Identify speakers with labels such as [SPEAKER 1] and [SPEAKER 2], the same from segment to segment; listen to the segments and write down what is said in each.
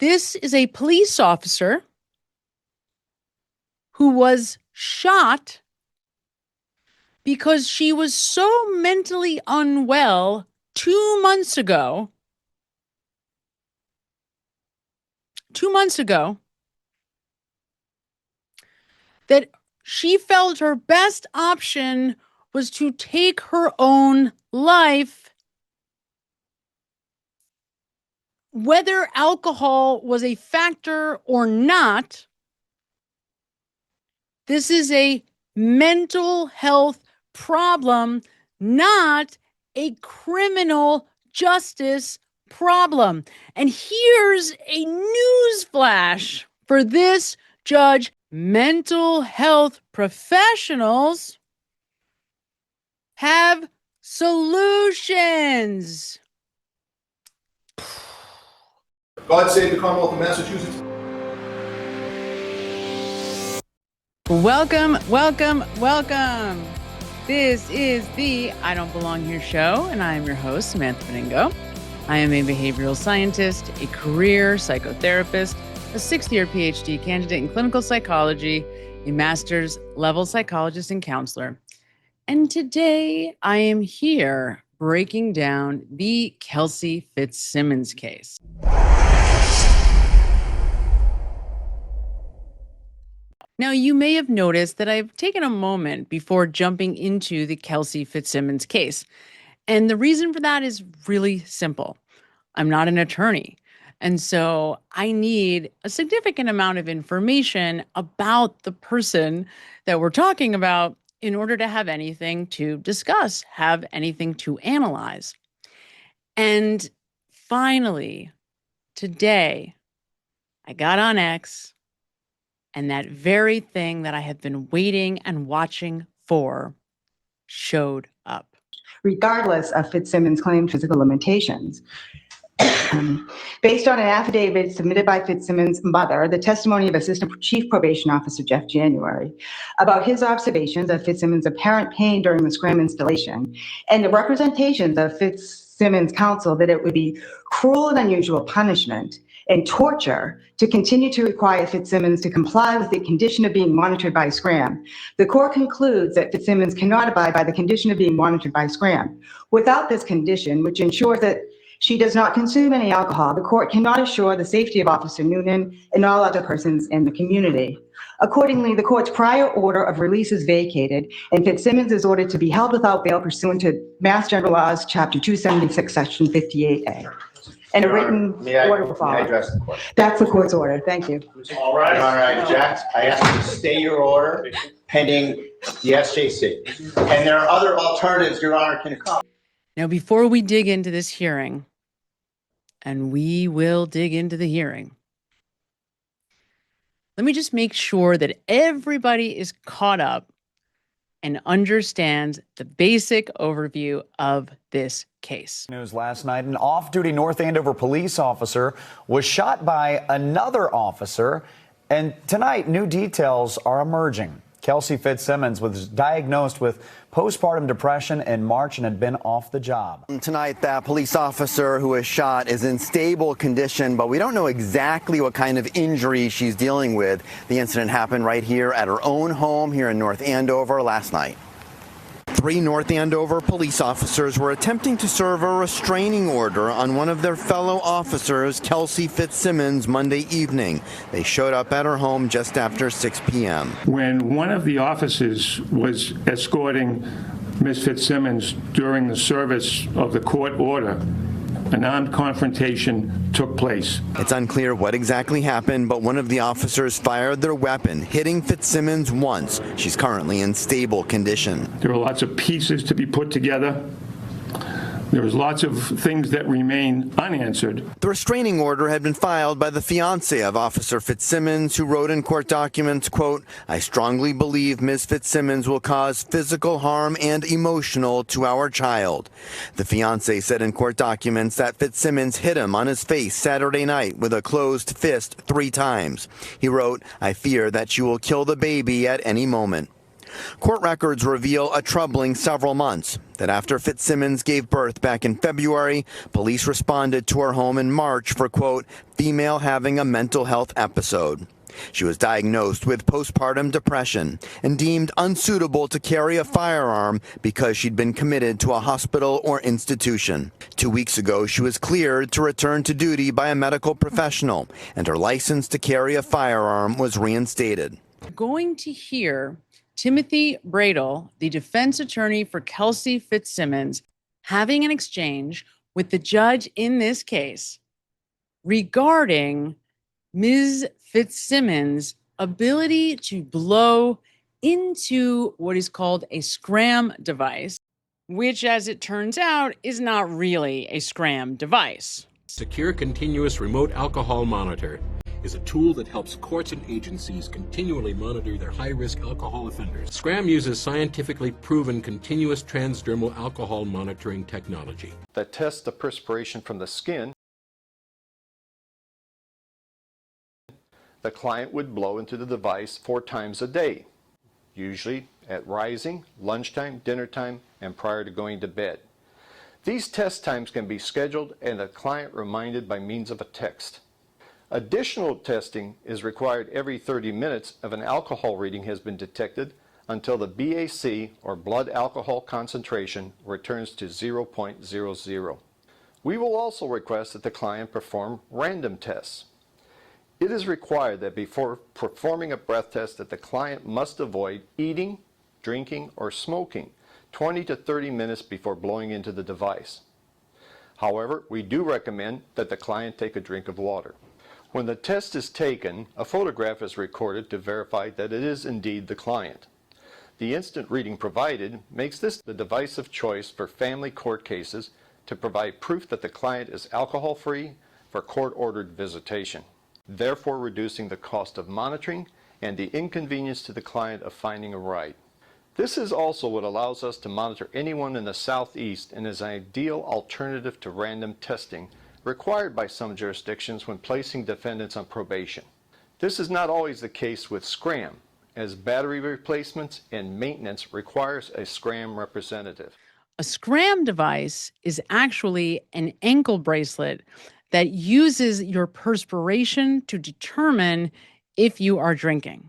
[SPEAKER 1] This is a police officer who was shot because she was so mentally unwell 2 months ago. 2 months ago, that she felt her best option was to take her own life, whether alcohol was a factor or not. This is a mental health problem, not a criminal justice problem. And here's a news flash for this judge. Mental health professionals have solutions.
[SPEAKER 2] God save the Commonwealth of Massachusetts.
[SPEAKER 1] Welcome, welcome, welcome. This is the I Don't Belong Here show, and I am your host, Samantha Beningo. I am a behavioral scientist, a career psychotherapist, a sixth-year PhD candidate in clinical psychology, a master's level psychologist and counselor. And today I am here breaking down the Kelsey Fitzsimmons case. Now, you may have noticed that I've taken a moment before jumping into the Kelsey Fitzsimmons case. And the reason for that is really simple. I'm not an attorney. And so I need a significant amount of information about the person that we're talking about in order to have anything to discuss, have anything to analyze. And finally, today, I got on X, and that very thing that I have been waiting and watching for showed up.
[SPEAKER 3] Regardless of Fitzsimmons' claimed physical limitations. Based on an affidavit submitted by Fitzsimmons' mother, the testimony of Assistant Chief Probation Officer Jeff January about his observations of Fitzsimmons' apparent pain during the scram installation, and the representations of Fitzsimmons' counsel that it would be cruel and unusual punishment and torture to continue to require Fitzsimmons to comply with the condition of being monitored by Scram. The court concludes that Fitzsimmons cannot abide by the condition of being monitored by Scram. Without this condition, which ensures that she does not consume any alcohol, the court cannot assure the safety of Officer Noonan and all other persons in the community. Accordingly, the court's prior order of release is vacated, and Fitzsimmons is ordered to be held without bail pursuant to Mass General Laws, Chapter 276, Section 58A. And a written order will follow.
[SPEAKER 4] May I address the court?
[SPEAKER 3] That's the court's order. Thank you.
[SPEAKER 4] All right. Your Honor, I object. I ask you to stay your order pending the SJC. And there are other alternatives, Your Honor, can come.
[SPEAKER 1] Now, before we dig into this hearing, and we will dig into the hearing, let me just make sure that everybody is caught up and understands the basic overview of this case.
[SPEAKER 5] News last night, an off-duty North Andover police officer was shot by another officer, and tonight new details are emerging. Kelsey Fitzsimmons was diagnosed with postpartum depression in March and had been off the job.
[SPEAKER 6] Tonight, that police officer who was shot is in stable condition, but we don't know exactly what kind of injury she's dealing with. The incident happened right here at her own home here in North Andover last night. 3 North Andover police officers were attempting to serve a restraining order on one of their fellow officers, Kelsey Fitzsimmons, Monday evening. They showed up at her home just after 6 p.m.
[SPEAKER 7] When one of the officers was escorting Ms. Fitzsimmons during the service of the court order, an armed confrontation took place.
[SPEAKER 6] It's unclear what exactly happened, but one of the officers fired their weapon, hitting Fitzsimmons once. She's currently in stable condition.
[SPEAKER 7] There are lots of pieces to be put together. There is lots of things that remain unanswered.
[SPEAKER 6] The restraining order had been filed by the fiancé of Officer Fitzsimmons, who wrote in court documents, quote, "I strongly believe Ms. Fitzsimmons will cause physical harm and emotional to our child." The fiancé said in court documents that Fitzsimmons hit him on his face Saturday night with a closed fist 3 times. He wrote, "I fear that she will kill the baby at any moment." Court records reveal a troubling several months. That after Fitzsimmons gave birth back in February, police responded to her home in March for, quote, female having a mental health episode. She was diagnosed with postpartum depression and deemed unsuitable to carry a firearm because she'd been committed to a hospital or institution. 2 weeks ago, she was cleared to return to duty by a medical professional, and her license to carry a firearm was reinstated.
[SPEAKER 1] We're going to hear Timothy Bradel, the defense attorney for Kelsey Fitzsimmons, having an exchange with the judge in this case regarding Ms. Fitzsimmons' ability to blow into what is called a scram device, which, as it turns out, is not really a scram device.
[SPEAKER 8] Secure Continuous Remote Alcohol Monitor is a tool that helps courts and agencies continually monitor their high-risk alcohol offenders. SCRAM uses scientifically proven continuous transdermal alcohol monitoring technology
[SPEAKER 9] that tests the perspiration from the skin. The client would blow into the device 4 times a day, usually at rising, lunchtime, dinner time, and prior to going to bed. These test times can be scheduled and the client reminded by means of a text. Additional testing is required every 30 minutes if an alcohol reading has been detected until the BAC, or blood alcohol concentration, returns to 0.00. We will also request that the client perform random tests. It is required that before performing a breath test that the client must avoid eating, drinking, or smoking 20 to 30 minutes before blowing into the device. However, we do recommend that the client take a drink of water. When the test is taken, a photograph is recorded to verify that it is indeed the client. The instant reading provided makes this the device of choice for family court cases to provide proof that the client is alcohol-free for court-ordered visitation, therefore reducing the cost of monitoring and the inconvenience to the client of finding a ride. This is also what allows us to monitor anyone in the Southeast and is an ideal alternative to random testing required by some jurisdictions when placing defendants on probation. This is not always the case with SCRAM, as battery replacements and maintenance requires a SCRAM representative.
[SPEAKER 1] A scram device is actually an ankle bracelet that uses your perspiration to determine if you are drinking.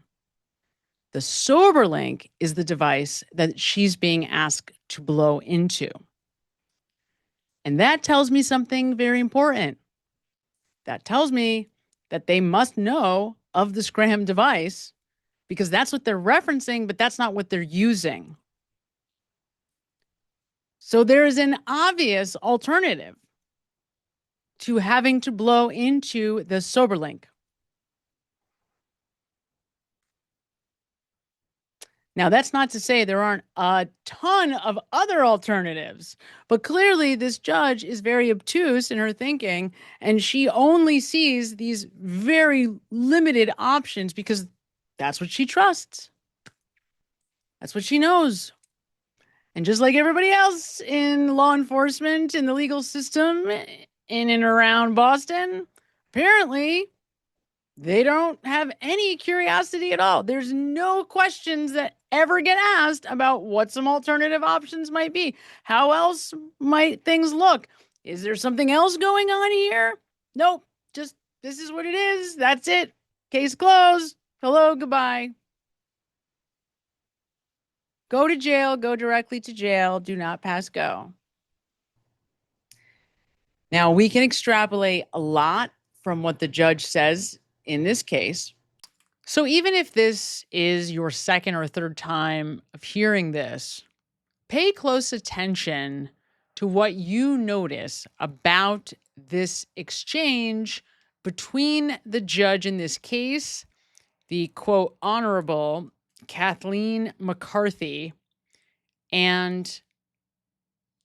[SPEAKER 1] The SoberLink is the device that she's being asked to blow into. And that tells me something very important. That tells me that they must know of the scram device because that's what they're referencing, but that's not what they're using. So there is an obvious alternative to having to blow into the SoberLink. Now, that's not to say there aren't a ton of other alternatives, but clearly this judge is very obtuse in her thinking, and she only sees these very limited options because that's what she trusts. That's what she knows. And just like everybody else in law enforcement, in the legal system, in and around Boston, apparently they don't have any curiosity at all. There's no questions that ever get asked about what some alternative options might be. How else might things look? Is there something else going on here? Nope. Just this is what it is. That's it. Case closed. Hello, goodbye. Go to jail. Go directly to jail. Do not pass go. Now, we can extrapolate a lot from what the judge says in this case. So even if this is your second or third time of hearing this, pay close attention to what you notice about this exchange between the judge in this case, the quote, Honorable Kathleen McCarthy, and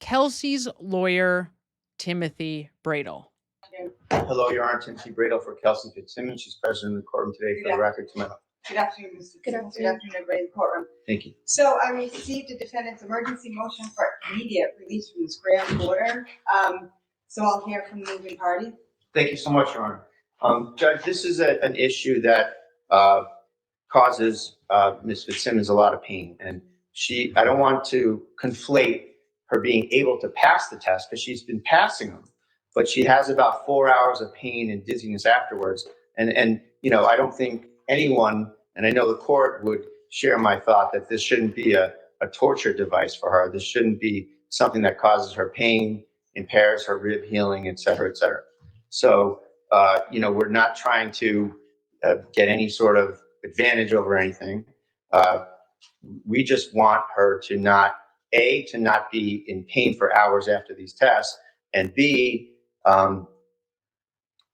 [SPEAKER 1] Kelsey's lawyer, Timothy Bradel.
[SPEAKER 4] Hello, Your Honor, Timothy Bradel for Kelsey Fitzsimmons. She's present in the courtroom today for the record to my left.
[SPEAKER 3] Good afternoon, Mr. Good afternoon, everybody in the courtroom.
[SPEAKER 4] Thank you.
[SPEAKER 3] So I received the defendant's emergency motion for immediate release from the scram order. So I'll hear from the moving party.
[SPEAKER 4] Thank you so much, Your Honor. Judge, this is an issue that causes Ms. Fitzsimmons a lot of pain. And I don't want to conflate her being able to pass the test because she's been passing them, but she has about 4 hours of pain and dizziness afterwards. And I don't think anyone, and I know the court would share my thought that this shouldn't be a torture device for her. This shouldn't be something that causes her pain, impairs her rib healing, et cetera, et cetera. So, we're not trying to get any sort of advantage over anything. We just want her to not be in pain for hours after these tests, and B,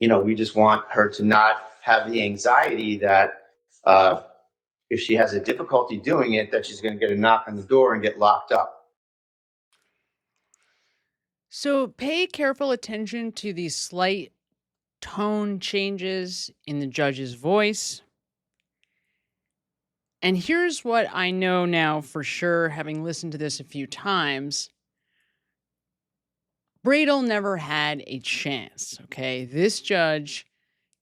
[SPEAKER 4] we just want her to not have the anxiety that if she has a difficulty doing it, that she's going to get a knock on the door and get locked up.
[SPEAKER 1] So pay careful attention to these slight tone changes in the judge's voice. And here's what I know now for sure, having listened to this a few times. Bradel never had a chance, okay? This judge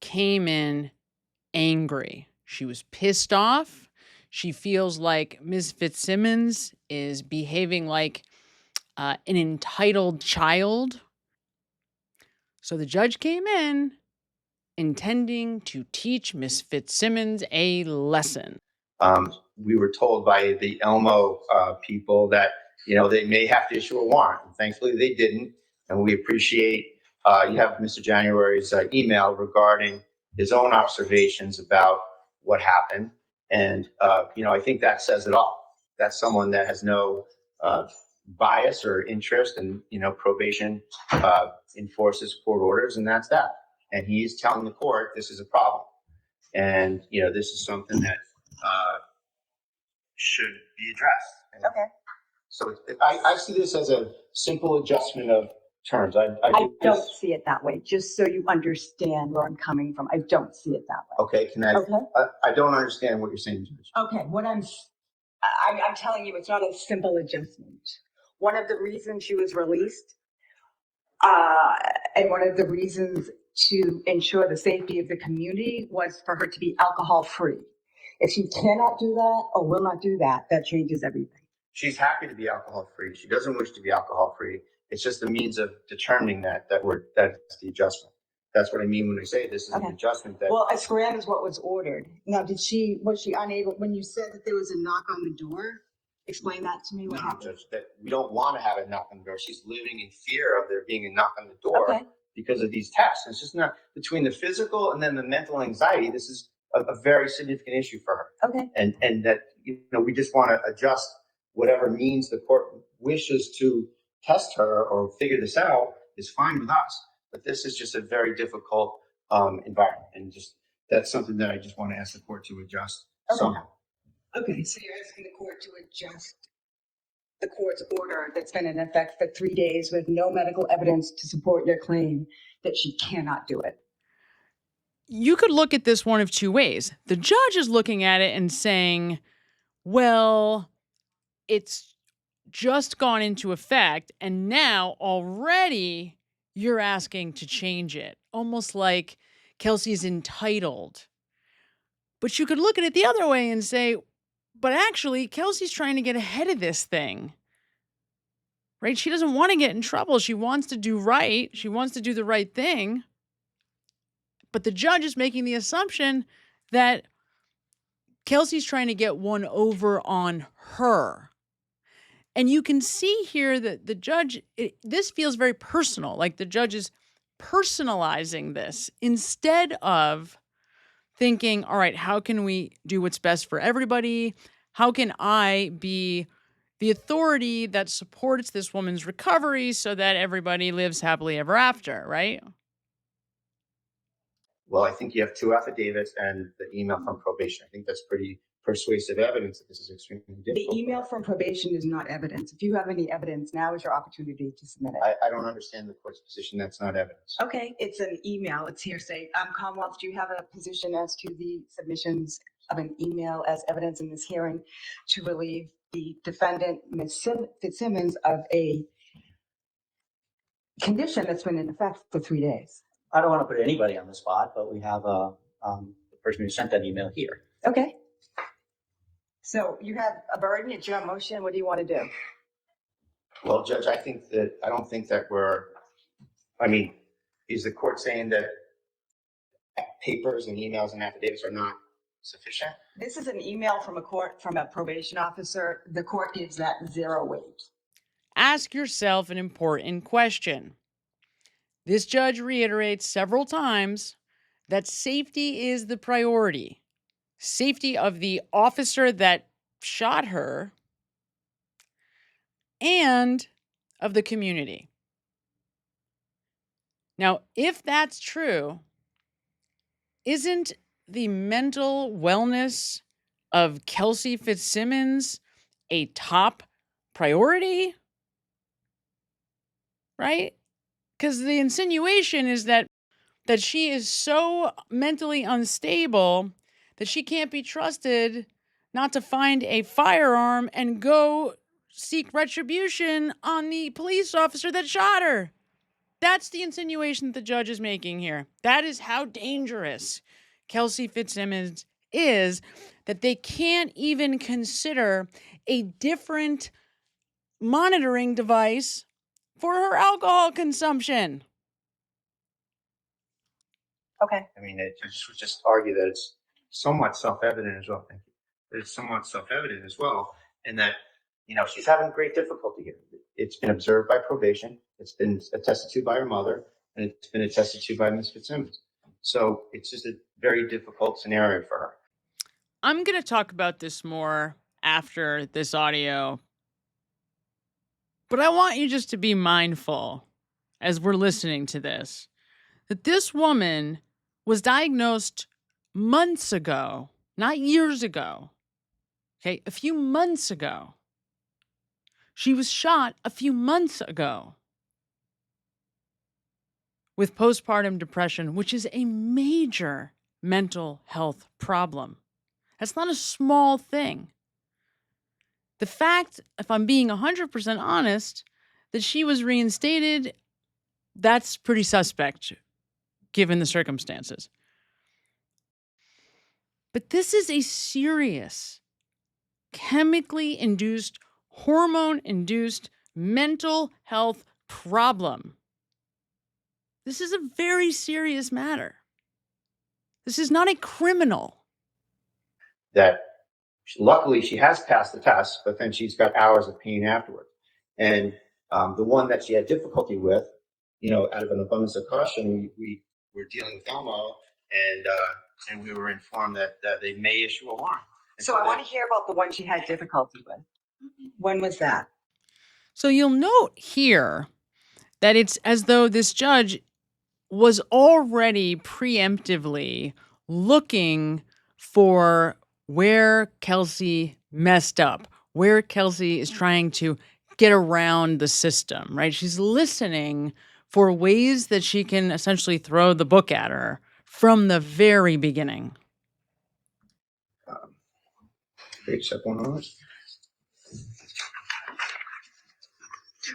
[SPEAKER 1] came in angry. She was pissed off. She feels like Ms. Fitzsimmons is behaving like an entitled child. So the judge came in intending to teach Ms. Fitzsimmons a lesson.
[SPEAKER 4] We were told by the Elmo people that, they may have to issue a warrant. And thankfully, they didn't. And we appreciate you have Mr. January's email regarding his own observations about what happened. And, I think that says it all. That's someone that has no bias or interest, and, probation enforces court orders, and that's that. And he's telling the court this is a problem. And, this is something that should be addressed.
[SPEAKER 3] Okay.
[SPEAKER 4] So I see this as a simple adjustment of terms. I
[SPEAKER 3] don't see it that way, just so you understand where I'm coming from. I don't see it that way.
[SPEAKER 4] Okay, I don't understand what you're saying, Judge.
[SPEAKER 3] Okay, what I'm telling you, it's not a simple adjustment. One of the reasons she was released, and one of the reasons to ensure the safety of the community was for her to be alcohol-free. If she cannot do that or will not do that, that changes everything.
[SPEAKER 4] She's happy to be alcohol-free. She doesn't wish to be alcohol-free. It's just the means of determining that's the adjustment. That's what I mean when I say this is an adjustment.
[SPEAKER 3] Well, a scram is what was ordered. Now, was she unable, when you said that there was a knock on the door? Explain that to me. What happened?
[SPEAKER 4] Judge, that we don't want to have a knock on the door. She's living in fear of there being a knock on the door because of these tests. It's just not between the physical and then the mental anxiety. This is a very significant issue for her.
[SPEAKER 3] Okay.
[SPEAKER 4] And that, we just want to adjust whatever means the court wishes to test her or figure this out is fine with us. But this is just a very difficult environment. And just that's something that I just want to ask the court to adjust somehow.
[SPEAKER 3] Okay, so you're asking the court to adjust the court's order that's been in effect for 3 days with no medical evidence to support your claim that she cannot do it.
[SPEAKER 1] You could look at this one of two ways. The judge is looking at it and saying, well, it's just gone into effect, and now already you're asking to change it. Almost like Kelsey's entitled. But you could look at it the other way and say, but actually, Kelsey's trying to get ahead of this thing. Right? She doesn't want to get in trouble. She wants to do right. She wants to do the right thing. But the judge is making the assumption that Kelsey's trying to get one over on her. And you can see here that the judge, this feels very personal, like the judge is personalizing this instead of thinking, all right, how can we do what's best for everybody? How can I be the authority that supports this woman's recovery so that everybody lives happily ever after, right?
[SPEAKER 4] Well, I think you have 2 affidavits and the email from probation. I think that's pretty persuasive evidence that this is extremely difficult.
[SPEAKER 3] The email from probation is not evidence. If you have any evidence, now is your opportunity to submit it.
[SPEAKER 4] I don't understand the court's position. That's not evidence.
[SPEAKER 3] Okay, it's an email. It's hearsay. Commonwealth, do you have a position as to the submissions of an email as evidence in this hearing to relieve the defendant, Ms. Fitzsimmons, of a condition that's been in effect for 3 days?
[SPEAKER 10] I don't want to put anybody on the spot, but we have the person who sent that email here.
[SPEAKER 3] Okay. So you have a burden, it's your motion, what do you want to do?
[SPEAKER 4] Well, Judge, I don't think that is the court saying that papers and emails and affidavits are not sufficient?
[SPEAKER 3] This is an email from a probation officer. The court gives that 0 weight.
[SPEAKER 1] Ask yourself an important question. This judge reiterates several times that safety is the priority. Safety of the officer that shot her and of the community. Now, if that's true, isn't the mental wellness of Kelsey Fitzsimmons a top priority? Right? Because the insinuation is that she is so mentally unstable that she can't be trusted not to find a firearm and go seek retribution on the police officer that shot her. That's the insinuation that the judge is making here. That is how dangerous Kelsey Fitzsimmons is, that they can't even consider a different monitoring device for her alcohol consumption.
[SPEAKER 3] Okay.
[SPEAKER 4] I mean, it just argue that it's somewhat self-evident as well. Thank you. That it's somewhat self-evident as well, and that she's having great difficulty here. It's been observed by probation. It's been attested to by her mother, and it's been attested to by Ms. Fitzsimmons. So it's just a very difficult scenario for her.
[SPEAKER 1] I'm going to talk about this more after this audio, but I want you just to be mindful as we're listening to this, that this woman was diagnosed months ago, not years ago. Okay, a few months ago. She was shot a few months ago with postpartum depression, which is a major mental health problem. That's not a small thing. The fact, if I'm being 100% honest, that she was reinstated, that's pretty suspect given the circumstances. But this is a serious, chemically induced, hormone-induced mental health problem. This is a very serious matter. This is not a criminal.
[SPEAKER 4] That luckily she has passed the test, but then she's got hours of pain afterwards. And the one that she had difficulty with, out of an abundance of caution, we were dealing with Elmo, and we were informed that they may issue a warrant.
[SPEAKER 3] So I want to hear about the one she had difficulty with. When was that?
[SPEAKER 1] So you'll note here that it's as though this judge was already preemptively looking for where Kelsey messed up, where Kelsey is trying to get around the system, right? She's listening for ways that she can essentially throw the book at her from the very beginning.
[SPEAKER 4] Except one on this.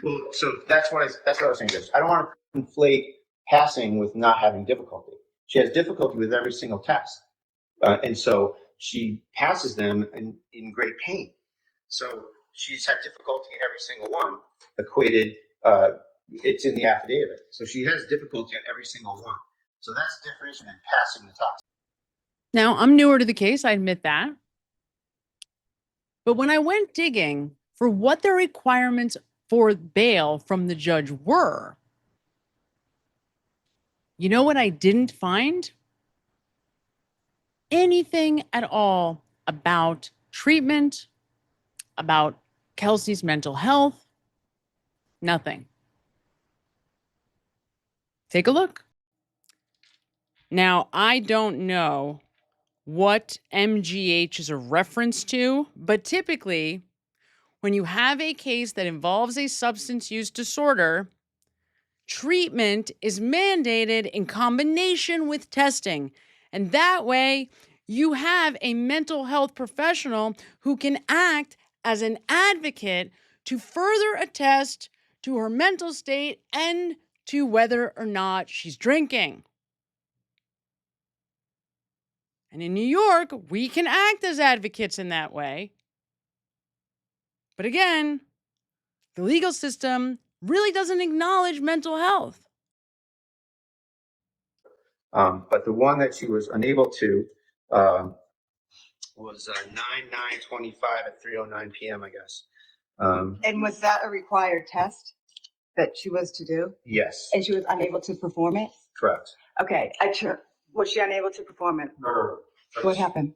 [SPEAKER 4] Well, so that's what I was saying. I don't want to conflate passing with not having difficulty. She has difficulty with every single test, and so she passes them in great pain. So she's had difficulty in every single one. Equated, it's in the affidavit. So she has difficulty on every single one. So that's different than passing the test.
[SPEAKER 1] Now, I'm newer to the case, I admit that. But when I went digging for what the requirements for bail from the judge were, you know what I didn't find? Anything at all about treatment, about Kelsey's mental health. Nothing. Take a look. Now, I don't know what MGH is a reference to, but typically, when you have a case that involves a substance use disorder, treatment is mandated in combination with testing. And that way, you have a mental health professional who can act as an advocate to further attest to her mental state and to whether or not she's drinking. And in New York, we can act as advocates in that way. But again, the legal system really doesn't acknowledge mental health.
[SPEAKER 4] But the one that she was unable to was 9/9/25 at 3:09 p.m. I guess.
[SPEAKER 3] And was that a required test that she was to do?
[SPEAKER 4] Yes,
[SPEAKER 3] And she was unable to perform it?
[SPEAKER 4] correct.
[SPEAKER 3] Okay, was she unable to perform it?
[SPEAKER 10] No.
[SPEAKER 3] What happened?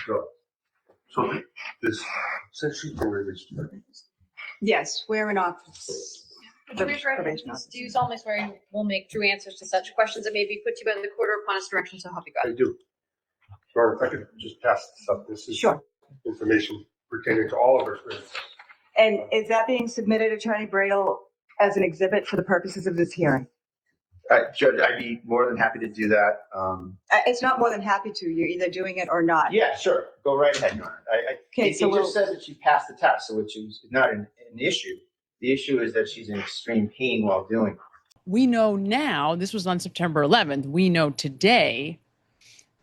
[SPEAKER 10] No. So this, since she's been released,
[SPEAKER 3] Yes, we're in office. The
[SPEAKER 11] Raise your right hand,
[SPEAKER 3] probation
[SPEAKER 11] please.
[SPEAKER 3] officer.
[SPEAKER 11] Do you solemnly swear you will make true answers to such questions that may be put to you by the court or upon its direction, so help you
[SPEAKER 10] I
[SPEAKER 11] God?
[SPEAKER 10] do. Or if I could just pass this up, this is
[SPEAKER 3] Sure.
[SPEAKER 10] information pertaining to all of our experience.
[SPEAKER 3] And is that being submitted, Attorney Braille, as an exhibit for the purposes of this hearing?
[SPEAKER 4] Judge, I'd be more than happy to do that.
[SPEAKER 3] It's not more than happy to. You're either doing it or not.
[SPEAKER 4] Yeah, sure. Go right ahead, Your Honor.
[SPEAKER 3] Okay,
[SPEAKER 4] It
[SPEAKER 3] so
[SPEAKER 4] just says that she passed the test, so which is not an issue. The issue is that she's in extreme pain while doing it.
[SPEAKER 1] We know now, this was on September 11th, we know today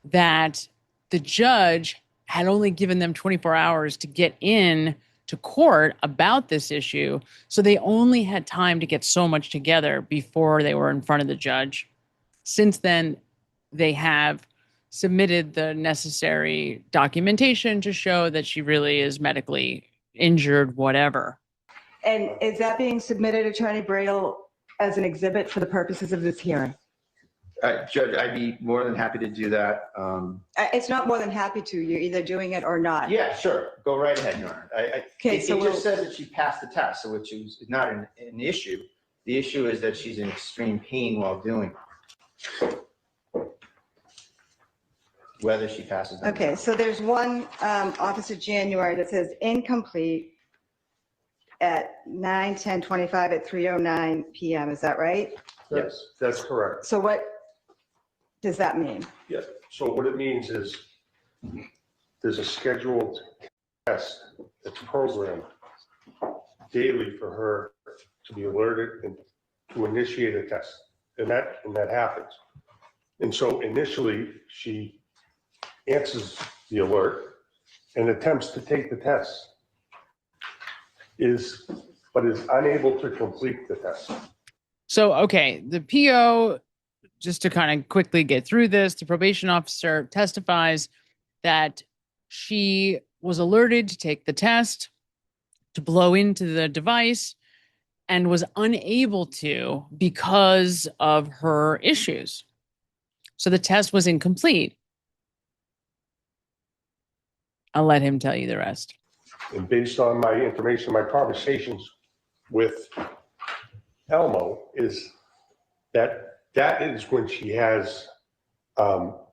[SPEAKER 1] that the judge had only given them 24 hours to get in to court about this issue. So they only had time to get so much together before they were in front of the judge. Since then, they have submitted the necessary documentation to show that she really is medically injured, whatever.
[SPEAKER 3] And is that being submitted, Attorney Braille, as an exhibit for the purposes of this hearing?
[SPEAKER 4] Judge, I'd be more than happy to do that.
[SPEAKER 3] It's not more than happy to. You're either doing it or not.
[SPEAKER 4] Yeah, sure. Go right ahead, Your Honor.
[SPEAKER 3] Okay,
[SPEAKER 4] It
[SPEAKER 3] so
[SPEAKER 4] just says that she passed the test, so which is not an issue. The issue is that she's in extreme pain while doing it. Whether she passes or not.
[SPEAKER 3] Okay, so there's one, Officer January, that says incomplete at 9/10/25 at 3:09 p.m. Is that right?
[SPEAKER 10] Yes, that's correct.
[SPEAKER 3] So what does that mean?
[SPEAKER 10] Yes. So what it means is there's a scheduled test that's programmed daily for her to be alerted and to initiate a test. And that happens. And so initially she answers the alert and attempts to take the test, but is unable to complete the test.
[SPEAKER 1] So, okay, the PO, just to kind of quickly get through this, the probation officer testifies that she was alerted to take the test, to blow into the device, and was unable to because of her issues. So the test was incomplete. I'll let him tell you the rest.
[SPEAKER 10] And based on my information, my conversations with Elmo is that is when she has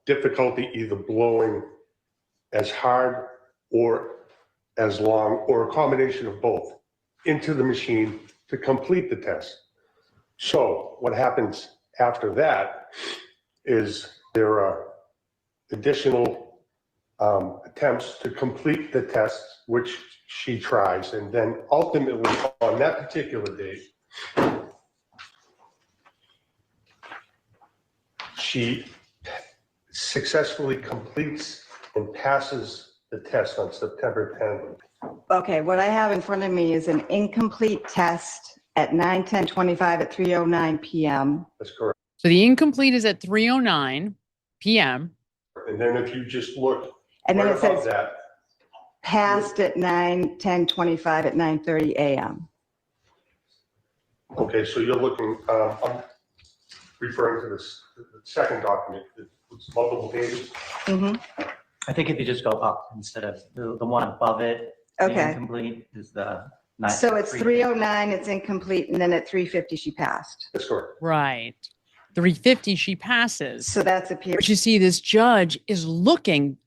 [SPEAKER 10] difficulty either blowing as hard or as long, or a combination of both, into the machine to complete the test. So what happens after that is there are additional attempts to complete the test, which she tries, and then ultimately on that particular date, she successfully completes and passes the test on September 10th.
[SPEAKER 3] Okay, what I have in front of me is an incomplete test at 9/10/25 at 3:09 p.m.
[SPEAKER 10] That's correct.
[SPEAKER 1] So the incomplete is at 3:09 p.m.
[SPEAKER 10] And then if you just look
[SPEAKER 3] And then
[SPEAKER 10] right
[SPEAKER 3] it
[SPEAKER 10] above
[SPEAKER 3] says
[SPEAKER 10] that,
[SPEAKER 3] passed at 9/10/25 at 9:30 a.m.
[SPEAKER 10] okay, so you're looking, I'm referring to this the second document, it's multiple pages.
[SPEAKER 12] I think if you just go up instead of the one above it, the
[SPEAKER 3] Okay.
[SPEAKER 12] incomplete is the.
[SPEAKER 3] So it's 3:09, it's incomplete, and then at 3:50 she passed.
[SPEAKER 10] That's correct.
[SPEAKER 1] Right. 3:50 she passes.
[SPEAKER 3] So that's a period.
[SPEAKER 1] But you see, this judge is looking.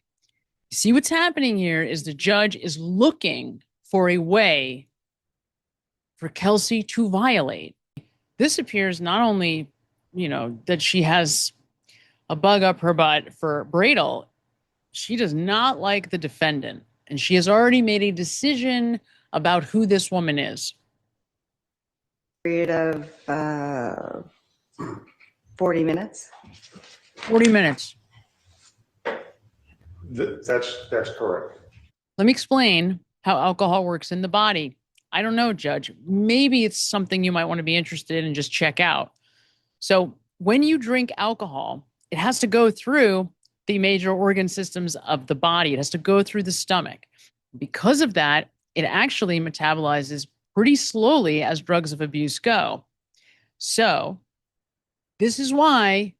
[SPEAKER 1] See what's happening here is the judge is looking for a way for Kelsey to violate. This appears not only, that she has a bug up her butt for Bradel, she does not like the defendant. And she has already made a decision about who this woman is.
[SPEAKER 3] Period of 40 minutes.
[SPEAKER 1] 40 minutes.
[SPEAKER 10] That's correct.
[SPEAKER 1] Let me explain how alcohol works in the body. I don't know, Judge. Maybe it's something you might want to be interested in and just check out. So, when you drink alcohol, it has to go through the major organ systems of the body, it has to go through the stomach. Because of that, it actually metabolizes pretty slowly as drugs of abuse go. So, this is why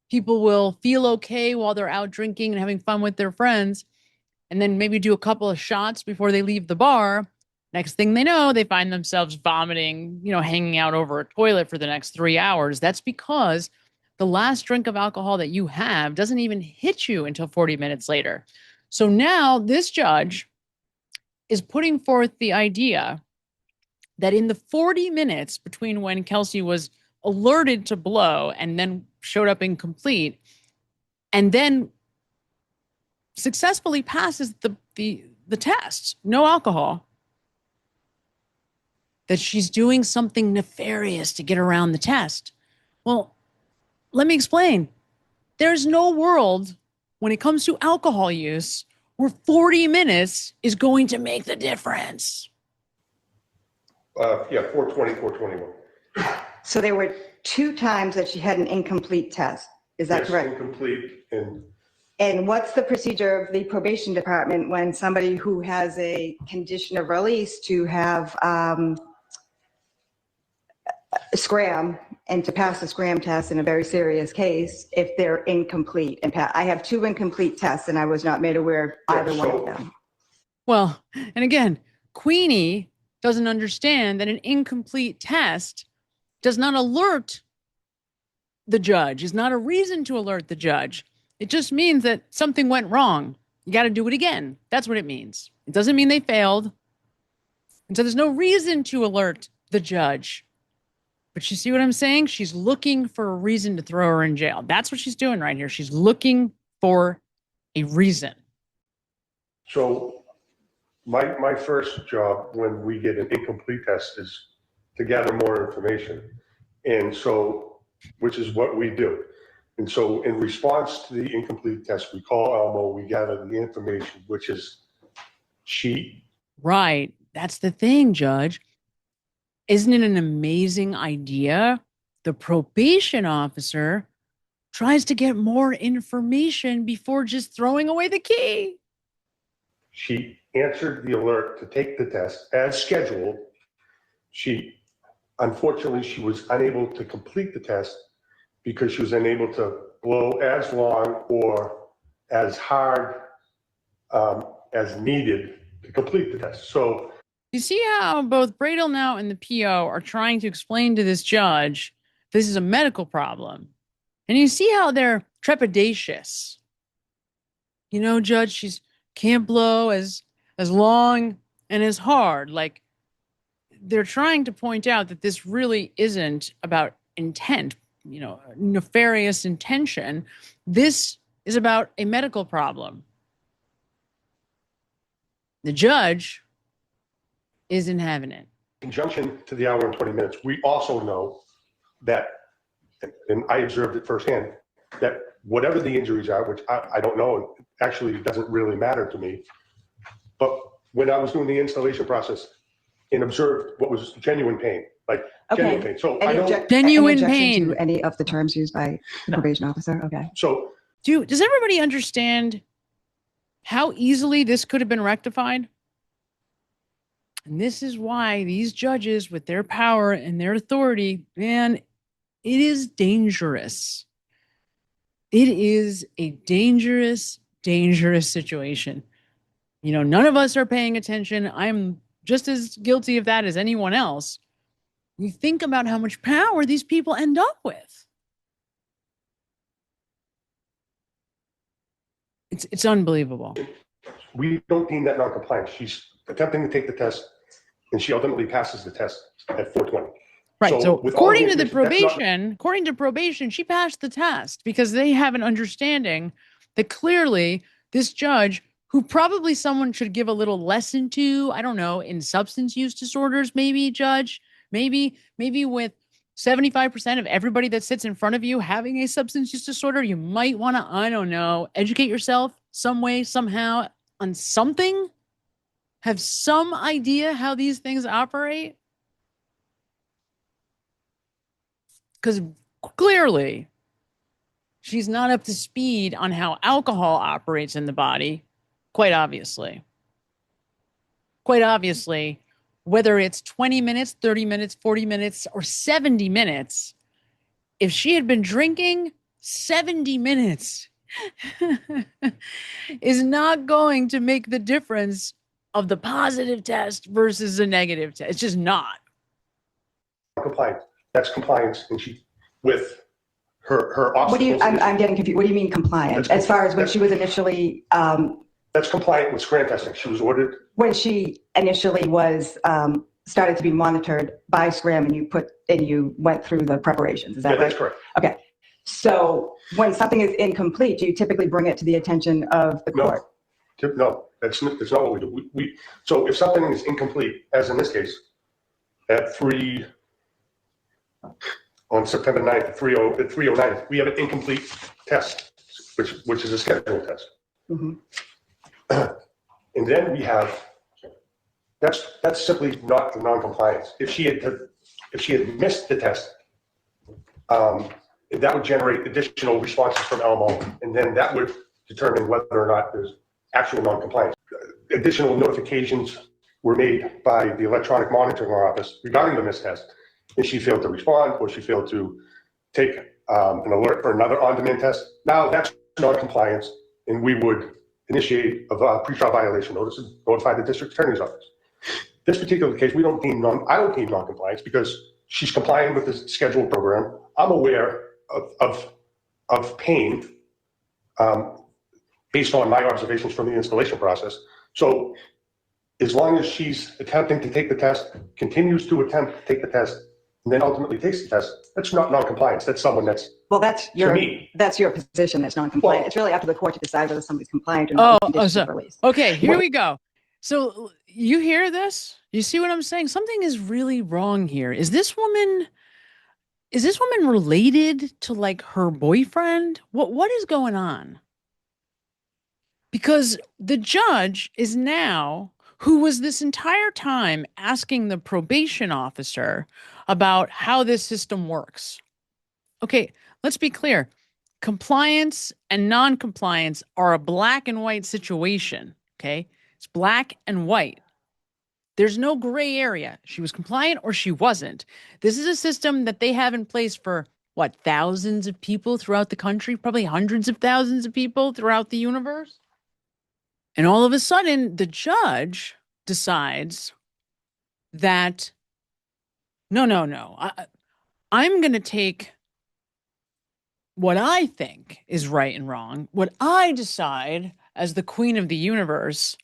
[SPEAKER 1] people will feel okay while they're out drinking and having fun with their friends, and then maybe do a couple of shots before they leave the bar. Next thing they know, they find themselves vomiting, hanging out over a toilet for the next 3 hours. That's because the last drink of alcohol that you have doesn't even hit you until 40 minutes later. So now this judge is putting forth the idea that in the 40 minutes between when Kelsey was alerted to blow and then showed up incomplete, and then successfully passes the test, no alcohol, that she's doing something nefarious to get around the test. Well, let me explain. There's no world when it comes to alcohol use where 40 minutes is going to make the difference.
[SPEAKER 10] Yeah, 420, 421.
[SPEAKER 3] So there were 2 times that she had an incomplete test. Is that
[SPEAKER 10] Yes,
[SPEAKER 3] correct?
[SPEAKER 10] incomplete,
[SPEAKER 3] And what's the procedure of the probation department when somebody who has a condition of release to have a scram and to pass the scram test in a very serious case if they're incomplete? And I have 2 incomplete tests and I was not made aware of either one of them.
[SPEAKER 1] Well, and again, Queenie doesn't understand that an incomplete test does not alert the judge, is not a reason to alert the judge. It just means that something went wrong. You got to do it again. That's what it means. It doesn't mean they failed. And so there's no reason to alert the judge. But you see what I'm saying? She's looking for a reason to throw her in jail. That's what she's doing right here. She's looking for a reason.
[SPEAKER 10] So my first job when we get an incomplete test is to gather more information. And so, which is what we do. And so in response to the incomplete test, we call Elmo, we gather the information, which is she.
[SPEAKER 1] Right. That's the thing, Judge. Isn't it an amazing idea? The probation officer tries to get more information before just throwing away the key.
[SPEAKER 10] She answered the alert to take the test as scheduled. Unfortunately, she was unable to complete the test because she was unable to blow as long or as hard as needed to complete the test. So
[SPEAKER 1] you see how both Bradel now and the PO are trying to explain to this judge this is a medical problem. And you see how they're trepidatious. Judge, she's can't blow as long and as hard. Like, they're trying to point out that this really isn't about intent, nefarious intention. This is about a medical problem. The judge isn't having it.
[SPEAKER 10] in conjunction to the hour and 20 minutes, we also know that, and I observed it firsthand, that whatever the injuries are, which I don't know, actually doesn't really matter to me, but when I was doing the installation process and observed what was genuine pain, like genuine pain. So I don't.
[SPEAKER 1] Genuine
[SPEAKER 3] Any objection
[SPEAKER 1] pain.
[SPEAKER 3] to any of the terms used by the probation officer? Okay.
[SPEAKER 10] So
[SPEAKER 1] does everybody understand how easily this could have been rectified? And this is why these judges, with their power and their authority, man, it is dangerous. It is a dangerous, dangerous situation. None of us are paying attention. I'm just as guilty of that as anyone else. You think about how much power these people end up with. It's unbelievable.
[SPEAKER 10] we don't deem that non-compliant. She's attempting to take the test, and she ultimately passes the test at 4:20.
[SPEAKER 1] Right. So
[SPEAKER 10] with all
[SPEAKER 1] according to the
[SPEAKER 10] information,
[SPEAKER 1] probation, she passed the test because they have an understanding that clearly this judge, who probably someone should give a little lesson to, I don't know, in substance use disorders, maybe, Judge, maybe with 75% of everybody that sits in front of you having a substance use disorder, you might want to, I don't know, educate yourself some way, somehow on something. have some idea how these things operate? Because clearly she's not up to speed on how alcohol operates in the body, quite obviously. Quite obviously, whether it's 20 minutes, 30 minutes, 40 minutes, or 70 minutes, if she had been drinking, 70 minutes is not going to make the difference of the positive test versus a negative test. It's just not.
[SPEAKER 10] Compliance. That's compliance, and she with her obstacles.
[SPEAKER 3] What do you? I'm getting confused. What do you mean compliant? As far as when she was initially.
[SPEAKER 10] That's compliant with scram testing. She was ordered.
[SPEAKER 3] When she initially was started to be monitored by scram, and you went through the preparations. Is that right?
[SPEAKER 10] That's correct.
[SPEAKER 3] Okay. So when something is incomplete, do you typically bring it to the attention of the court?
[SPEAKER 10] No, that's not what we do. So if something is incomplete, as in this case, on September 9th at 3:09, we have an incomplete test, which is a scheduling test.
[SPEAKER 3] Mm-hmm.
[SPEAKER 10] And then we have, that's simply not non-compliance. If she had missed the test, that would generate additional responses from Elmo, and then that would determine whether or not there's actual non-compliance. Additional notifications were made by the electronic monitoring office regarding the missed test, and she failed to respond, or she failed to take an alert for another on-demand test. Now that's non-compliance, and we would initiate a pre-trial violation notice and notify the district attorney's office. This particular case, I don't deem non-compliance because she's complying with the scheduled program. I'm aware of pain based on my observations from the installation process. So as long as she's attempting to take the test, continues to attempt to take the test, and then ultimately takes the test, that's not non-compliance. That's someone that's,
[SPEAKER 3] well, that's your position. That's non-compliant.
[SPEAKER 10] Well,
[SPEAKER 3] it's really up to the court to decide whether somebody's compliant or not.
[SPEAKER 1] Okay, here we go. So you hear this? You see what I'm saying? Something is really wrong here. Is this woman related to like her boyfriend? What is going on? Because the judge is now, who was this entire time asking the probation officer about how this system works. Okay, let's be clear. Compliance and non-compliance are a black and white situation, okay? It's black and white. There's no gray area. She was compliant or she wasn't. This is a system that they have in place for, thousands of people throughout the country, probably hundreds of thousands of people throughout the universe. And all of a sudden, the judge decides that, no. I'm going to take what I think is right and wrong, what I decide as the queen of the universe,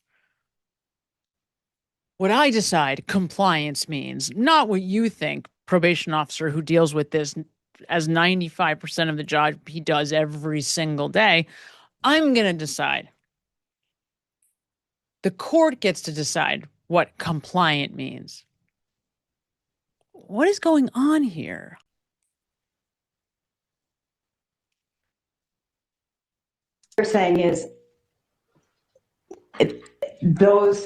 [SPEAKER 1] what I decide compliance means, not what you think, probation officer who deals with this as 95% of the job he does every single day. I'm going to decide. The court gets to decide what compliant means. What is going on here?
[SPEAKER 3] What you're saying is those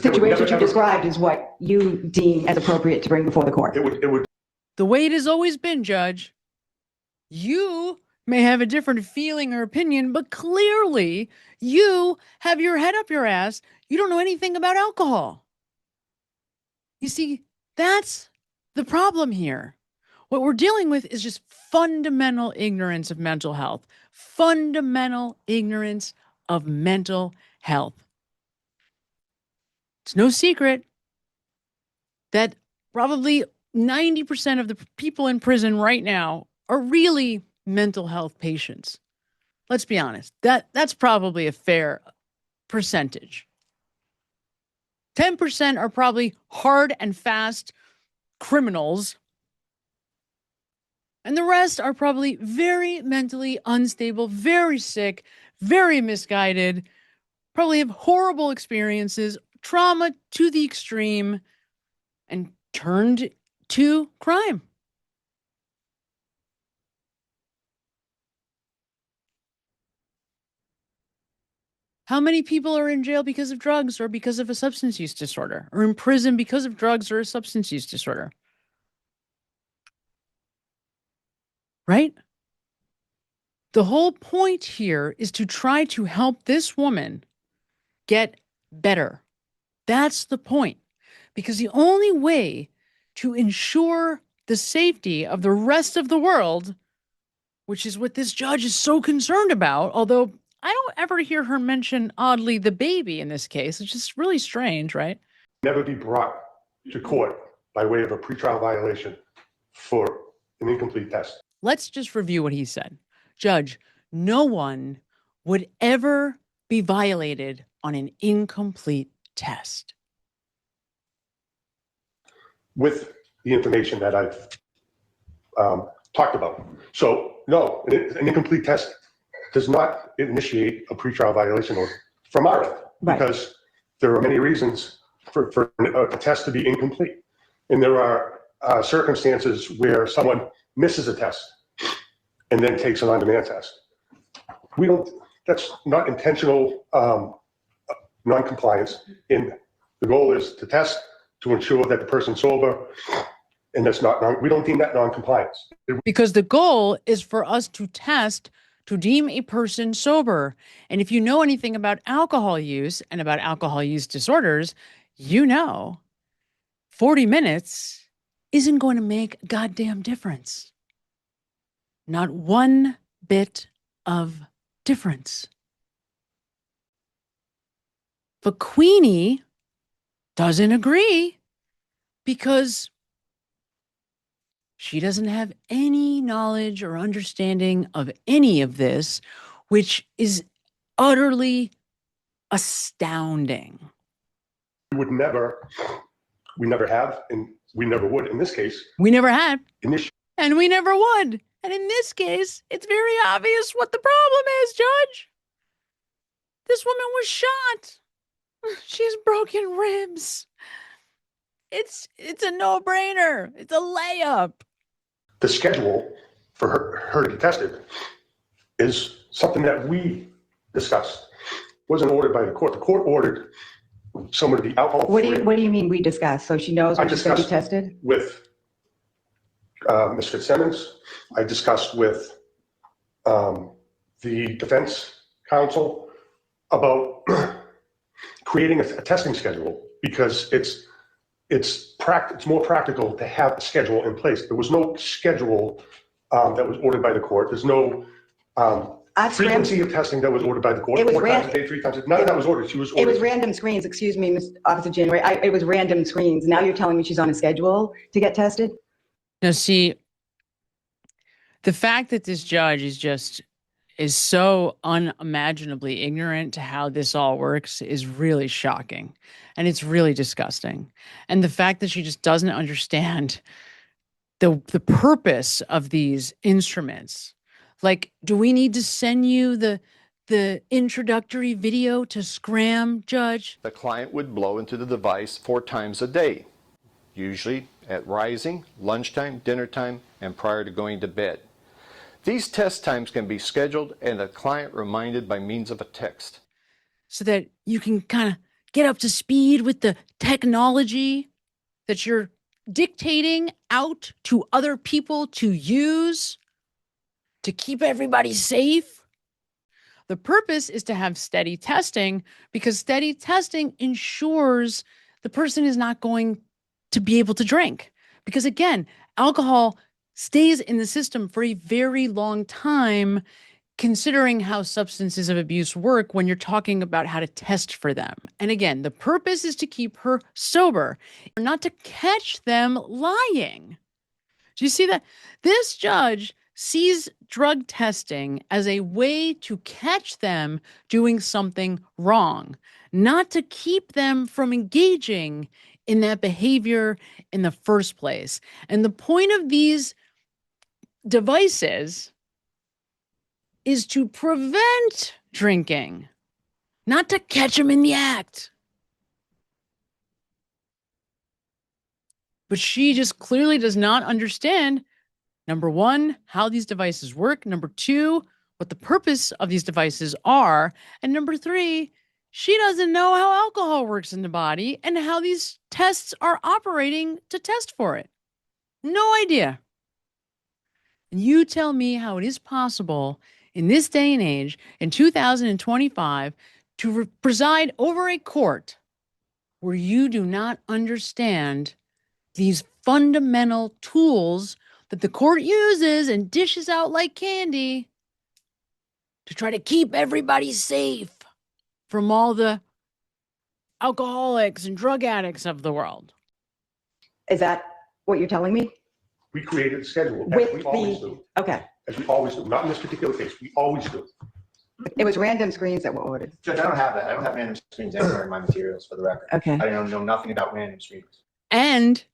[SPEAKER 3] situations you described is what you deem as appropriate to bring before the court.
[SPEAKER 10] it would.
[SPEAKER 1] The way it has always been, Judge. You may have a different feeling or opinion, but clearly you have your head up your ass. You don't know anything about alcohol. You see, that's the problem here. What we're dealing with is just fundamental ignorance of mental health. Fundamental ignorance of mental health. It's no secret that probably 90% of the people in prison right now are really mental health patients. Let's be honest. That's probably a fair percentage. 10% are probably hard and fast criminals. And the rest are probably very mentally unstable, very sick, very misguided, probably have horrible experiences, trauma to the extreme, and turned to crime. How many people are in jail because of drugs or because of a substance use disorder, or in prison because of drugs or a substance use disorder? Right? The whole point here is to try to help this woman get better. That's the point. Because the only way to ensure the safety of the rest of the world, which is what this judge is so concerned about, although I don't ever hear her mention, oddly, the baby in this case. It's just really strange, right?
[SPEAKER 10] Never be brought to court by way of a pretrial violation for an incomplete test.
[SPEAKER 1] Let's just review what he said. Judge, no one would ever be violated on an incomplete test.
[SPEAKER 10] With the information that I've talked about. So no, an incomplete test does not initiate a pretrial violation from our end,
[SPEAKER 3] Right.
[SPEAKER 10] because there are many reasons for a test to be incomplete. And there are circumstances where someone misses a test and then takes an on-demand test. That's not intentional non-compliance. And the goal is to test to ensure that the person's sober, and we don't deem that non-compliance.
[SPEAKER 1] Because the goal is for us to test to deem a person sober. And if you know anything about alcohol use and about alcohol use disorders, you know 40 minutes isn't going to make a goddamn difference. Not one bit of difference. But Queenie doesn't agree because she doesn't have any knowledge or understanding of any of this, which is utterly astounding.
[SPEAKER 10] We never have, and we never would in this case.
[SPEAKER 1] We never had,
[SPEAKER 10] Initiate.
[SPEAKER 1] and we never would. And in this case, it's very obvious what the problem is, Judge. This woman was shot. She has broken ribs. It's a no-brainer. It's a layup.
[SPEAKER 10] The schedule for her to be tested is something that we discussed. It wasn't ordered by the court. The court ordered someone to be alcohol free.
[SPEAKER 3] What do you mean we discussed? So she knows when she's going to be tested?
[SPEAKER 10] With Ms. Fitzsimmons. I discussed with the defense counsel about creating a testing schedule, because it's more practical to have a schedule in place. There was no schedule that was ordered by the court. There's no frequency of testing that was ordered by the court.
[SPEAKER 3] It was
[SPEAKER 10] 4 times a day, 3 times a day. None of that was ordered. She was ordered.
[SPEAKER 3] It was random screens. Excuse me, Ms. Officer January. It was random screens. Now you're telling me she's on a schedule to get tested?
[SPEAKER 1] Now, see, the fact that this judge is so unimaginably ignorant to how this all works is really shocking. And it's really disgusting. And the fact that she just doesn't understand the purpose of these instruments. Like, do we need to send you the introductory video to Scram, Judge?
[SPEAKER 9] The client would blow into the device 4 times a day, usually at rising, lunchtime, dinner time, and prior to going to bed. These test times can be scheduled and the client reminded by means of a text.
[SPEAKER 1] So that you can kind of get up to speed with the technology that you're dictating out to other people to use to keep everybody safe. The purpose is to have steady testing, because steady testing ensures the person is not going to be able to drink. Because again, alcohol stays in the system for a very long time, considering how substances of abuse work when you're talking about how to test for them. And again, the purpose is to keep her sober, not to catch them lying. Do you see that? This judge sees drug testing as a way to catch them doing something wrong, not to keep them from engaging in that behavior in the first place. And the point of these devices is to prevent drinking, not to catch them in the act. But she just clearly does not understand, number one, how these devices work. Number two, what the purpose of these devices are. And number three, She doesn't know how alcohol works in the body and how these tests are operating to test for it. No idea. You tell me how it is possible in this day and age, in 2025, to preside over a court where you do not understand these fundamental tools that the court uses and dishes out like candy to try to keep everybody safe from all the alcoholics and drug addicts of the world.
[SPEAKER 3] Is that what you're telling me?
[SPEAKER 10] We created a schedule, as
[SPEAKER 3] With
[SPEAKER 10] we always
[SPEAKER 3] the,
[SPEAKER 10] do.
[SPEAKER 3] okay.
[SPEAKER 10] As we always do, not in this particular case, we always do.
[SPEAKER 3] It was random screens that were ordered.
[SPEAKER 4] Judge, I don't have that. I don't have random screens anywhere in my materials, for the record.
[SPEAKER 3] Okay.
[SPEAKER 4] I don't know nothing about random screens.
[SPEAKER 1] And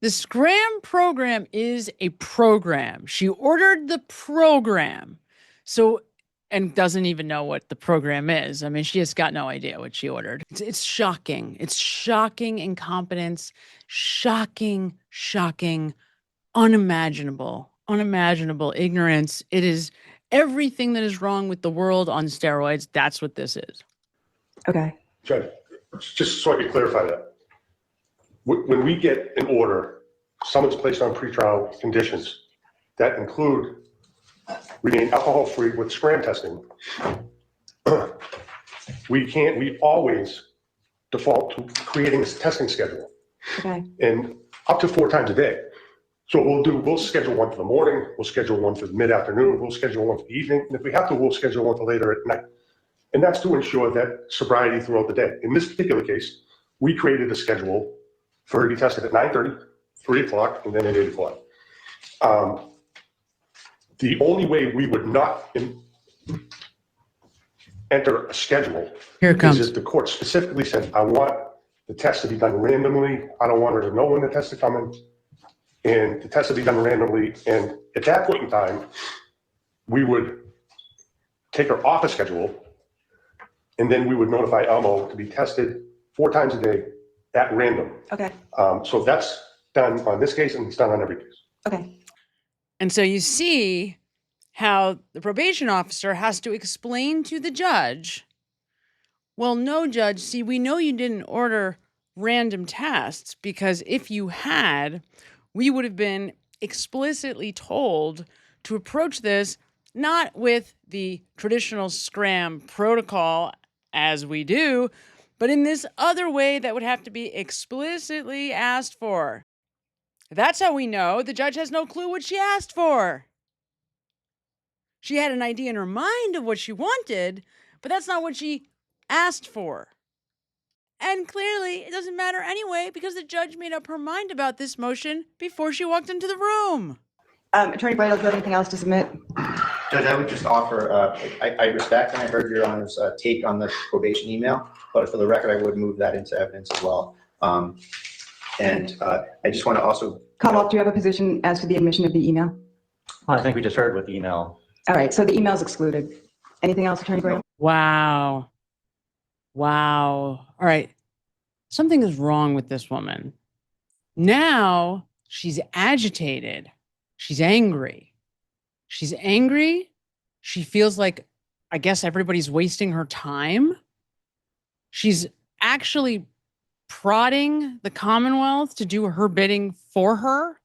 [SPEAKER 1] the Scram program is a program. She ordered the program. So, and doesn't even know what the program is. I mean, she has got no idea what she ordered. It's shocking. It's shocking incompetence, shocking, unimaginable ignorance. It is everything that is wrong with the world on steroids. That's what this is.
[SPEAKER 3] Okay.
[SPEAKER 10] Judge, just so I can clarify that. When we get an order, someone's placed on pretrial conditions that include remain alcohol-free with Scram testing, we always default to creating this testing schedule.
[SPEAKER 3] Okay.
[SPEAKER 10] And up to 4 times a day. So we'll schedule one for the morning, we'll schedule one for the mid-afternoon, we'll schedule one for the evening, and if we have to, we'll schedule one for later at night. And that's to ensure that sobriety throughout the day. In this particular case, we created a schedule for her to be tested at 9:30, 3 o'clock, and then at 8 o'clock. The only way we would not enter a schedule is if the court specifically said, I want the test to be done randomly. I don't want her to know when the test is coming. And the test to be done randomly. And at that point in time, we would take her off a schedule, and then we would notify Elmo to be tested 4 times a day at random.
[SPEAKER 3] Okay.
[SPEAKER 10] So that's done on this case, and it's done on every case.
[SPEAKER 3] Okay.
[SPEAKER 1] And so you see how the probation officer has to explain to the judge, well, no, judge, see, we know you didn't order random tests because if you had, we would have been explicitly told to approach this not with the traditional Scram protocol as we do, but in this other way that would have to be explicitly asked for. That's how we know the judge has no clue what she asked for. She had an idea in her mind of what she wanted, but that's not what she asked for. And clearly, it doesn't matter anyway because the judge made up her mind about this motion before she walked into the room.
[SPEAKER 3] Attorney Bridle, do you have anything else to submit?
[SPEAKER 4] Judge, I would just offer, I respect and I heard Your Honor's take on the probation email, but for the record, I would move that into evidence as well. And I just want to also...
[SPEAKER 3] Commonwealth, do you have a position as to the admission of the email?
[SPEAKER 12] I think we just heard with the email.
[SPEAKER 3] All right, so the email is excluded. Anything else, Attorney Bridle?
[SPEAKER 1] Wow. All right. Something is wrong with this woman. Now she's agitated. She's angry. She feels like, I guess everybody's wasting her time. She's actually prodding the Commonwealth to do her bidding for her,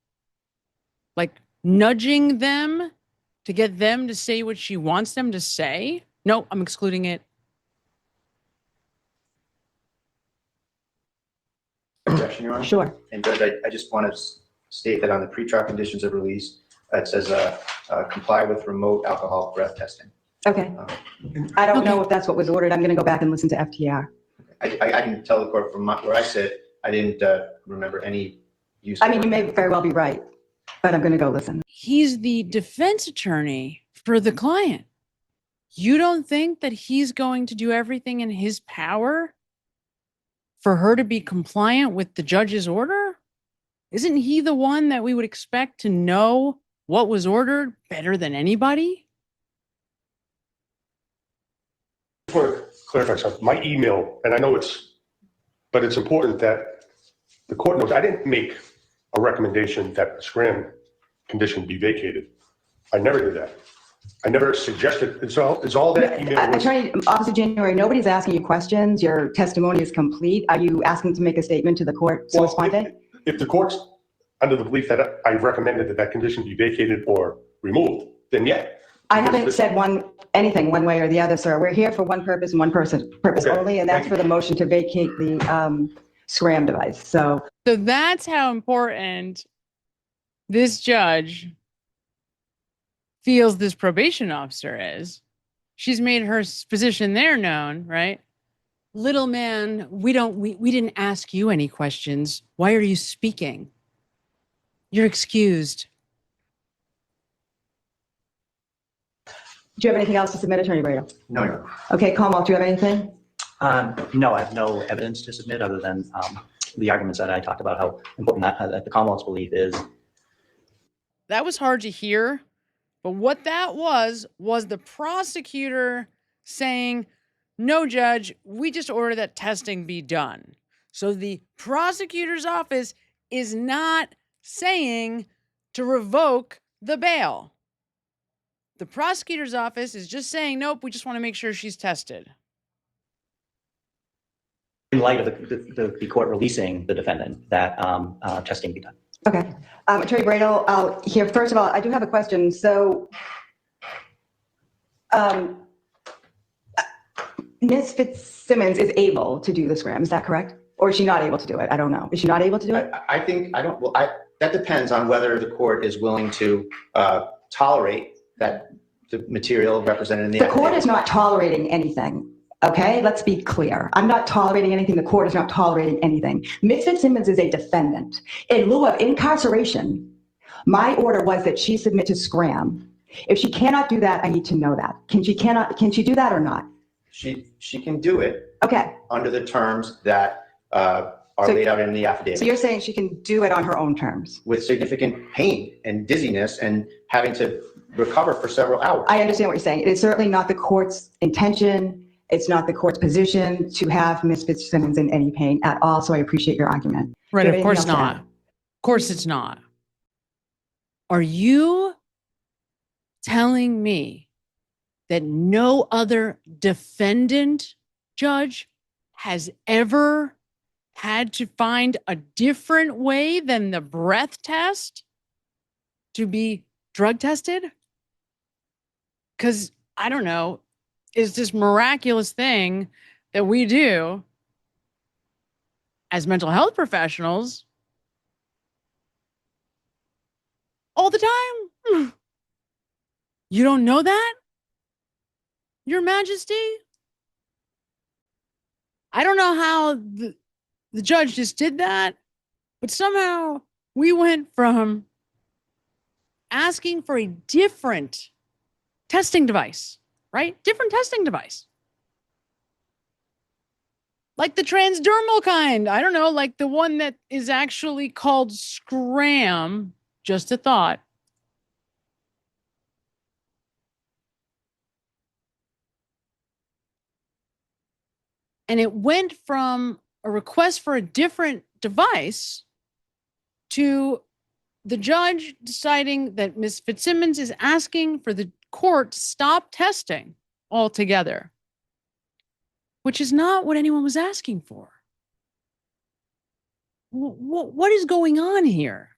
[SPEAKER 1] like nudging them to get them to say what she wants them to say. No, I'm excluding it.
[SPEAKER 4] Objection, Your Honor?
[SPEAKER 3] Sure.
[SPEAKER 4] And Judge, I just want to state that on the pretrial conditions of release, it says comply with remote alcohol breath testing.
[SPEAKER 3] Okay. I don't know if that's what was ordered. I'm going to go back and listen to FTR.
[SPEAKER 4] I can tell the court from where I sit, I didn't remember any use.
[SPEAKER 3] I mean, you may very well be right, but I'm going to go listen.
[SPEAKER 1] He's the defense attorney for the client. You don't think that he's going to do everything in his power for her to be compliant with the judge's order? Isn't he the one that we would expect to know what was ordered better than anybody?
[SPEAKER 10] I just want to clarify something. My email, and I know but it's important that the court knows I didn't make a recommendation that the Scram condition be vacated. I never did that. I never suggested, it's all that email was.
[SPEAKER 3] Attorney, Officer January, nobody's asking you questions. Your testimony is complete. Are you asking to make a statement to the court?
[SPEAKER 10] Well, if the court's under the belief that I recommended that condition be vacated or removed, then yeah.
[SPEAKER 3] I haven't said anything one way or the other, sir. We're here for one purpose and one purpose
[SPEAKER 10] Okay.
[SPEAKER 3] only, and that's for the motion to vacate the SCRAM device. So
[SPEAKER 1] that's how important this judge feels this probation officer is. She's made her position there known, right? Little man, we didn't ask you any questions. Why are you speaking? You're excused.
[SPEAKER 3] do you have anything else to submit, Attorney Brado?
[SPEAKER 12] No, Your Honor.
[SPEAKER 3] Okay, Comwell, do you have anything?
[SPEAKER 12] No, I have no evidence to submit other than the arguments that I talked about, how important that the Commonwealth's belief is.
[SPEAKER 1] That was hard to hear, but what that was the prosecutor saying, no, judge, we just order that testing be done. So the prosecutor's office is not saying to revoke the bail. The prosecutor's office is just saying, nope, we just want to make sure she's tested.
[SPEAKER 12] In light of the court releasing the defendant, that testing be done.
[SPEAKER 3] Okay. Attorney Brado, here, first of all, I do have a question. So, Ms. Fitzsimmons is able to do the SCRAM, is that correct? Or is she not able to do it? I don't know. Is she not able to do it?
[SPEAKER 4] That depends on whether the court is willing to tolerate the material represented in the
[SPEAKER 3] The court
[SPEAKER 4] affidavit.
[SPEAKER 3] is not tolerating anything. Okay, let's be clear. I'm not tolerating anything. The court is not tolerating anything. Ms. Fitzsimmons is a defendant. In lieu of incarceration, my order was that she submit to SCRAM. If she cannot do that, I need to know that. Can she do that or not?
[SPEAKER 4] She can do it.
[SPEAKER 3] Okay.
[SPEAKER 4] Under the terms that are laid out in the affidavit.
[SPEAKER 3] So you're saying she can do it on her own terms?
[SPEAKER 4] With significant pain and dizziness and having to recover for several hours.
[SPEAKER 3] I understand what you're saying. It is certainly not the court's intention. It's not the court's position to have Ms. Fitzsimmons in any pain at all, so I appreciate your argument.
[SPEAKER 1] Right,
[SPEAKER 3] Do you
[SPEAKER 1] of
[SPEAKER 3] have
[SPEAKER 1] course
[SPEAKER 3] anything else to
[SPEAKER 1] not.
[SPEAKER 3] add?
[SPEAKER 1] Of course it's not. Are you telling me that no other defendant judge has ever had to find a different way than the breath test to be drug tested? Because, I don't know, is this miraculous thing that we do as mental health professionals all the time. You don't know that, Your Majesty? I don't know how the judge just did that, but somehow we went from asking for a different testing device, right? Different testing device. Like the transdermal kind. I don't know, like the one that is actually called SCRAM. Just a thought. And it went from a request for a different device to the judge deciding that Ms. Fitzsimmons is asking for the court to stop testing altogether, which is not what anyone was asking for. What is going on here?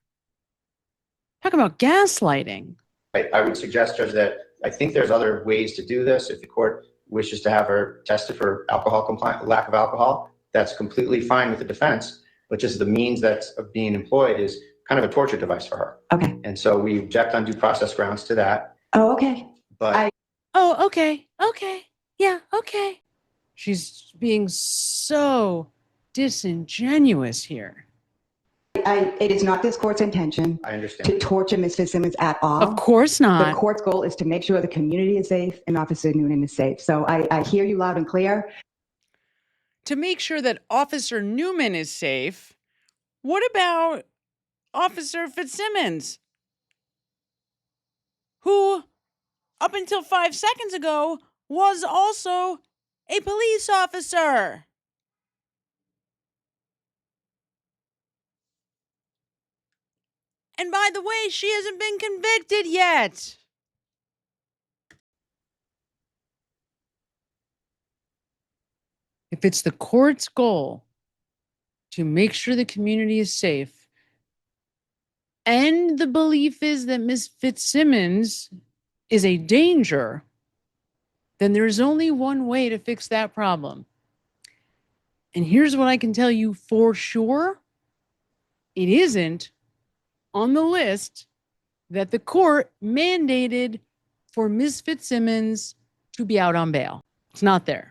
[SPEAKER 1] Talk about gaslighting.
[SPEAKER 4] I would suggest, Judge, that I think there's other ways to do this. If the court wishes to have her tested for lack of alcohol, that's completely fine with the defense, but just the means that's being employed is kind of a torture device for her.
[SPEAKER 3] Okay.
[SPEAKER 4] And so we object on due process grounds to that.
[SPEAKER 3] Oh, okay.
[SPEAKER 4] But
[SPEAKER 1] Oh, okay. Okay. Yeah, okay. She's being so disingenuous here.
[SPEAKER 3] It is not this court's intention
[SPEAKER 4] I understand.
[SPEAKER 3] to torture Ms. Fitzsimmons at all.
[SPEAKER 1] Of course not.
[SPEAKER 3] The court's goal is to make sure the community is safe and Officer Noonan is safe. So I hear you loud and clear.
[SPEAKER 1] To make sure that Officer Newman is safe, what about Officer Fitzsimmons, who, up until 5 seconds ago, was also a police officer? And by the way, she hasn't been convicted yet. if it's the court's goal to make sure the community is safe, and the belief is that Ms. Fitzsimmons is a danger, then there's only one way to fix that problem. And here's what I can tell you for sure. It isn't on the list that the court mandated for Ms. Fitzsimmons to be out on bail. It's not there.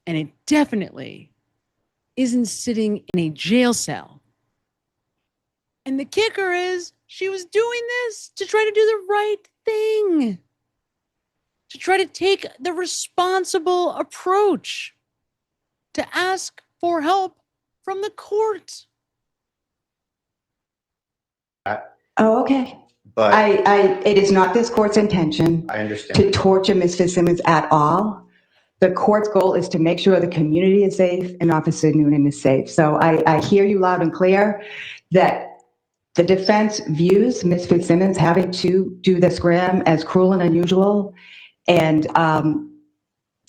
[SPEAKER 1] And it definitely isn't sitting in a jail cell. And the kicker is she was doing this to try to do the right thing, to try to take the responsible approach, to ask for help from the court.
[SPEAKER 3] Oh, okay.
[SPEAKER 4] But
[SPEAKER 3] It is not this court's intention
[SPEAKER 4] I understand.
[SPEAKER 3] to torture Ms. Fitzsimmons at all. The court's goal is to make sure the community is safe and Officer Noonan is safe. So I hear you loud and clear that the defense views Ms. Fitzsimmons having to do the scram as cruel and unusual and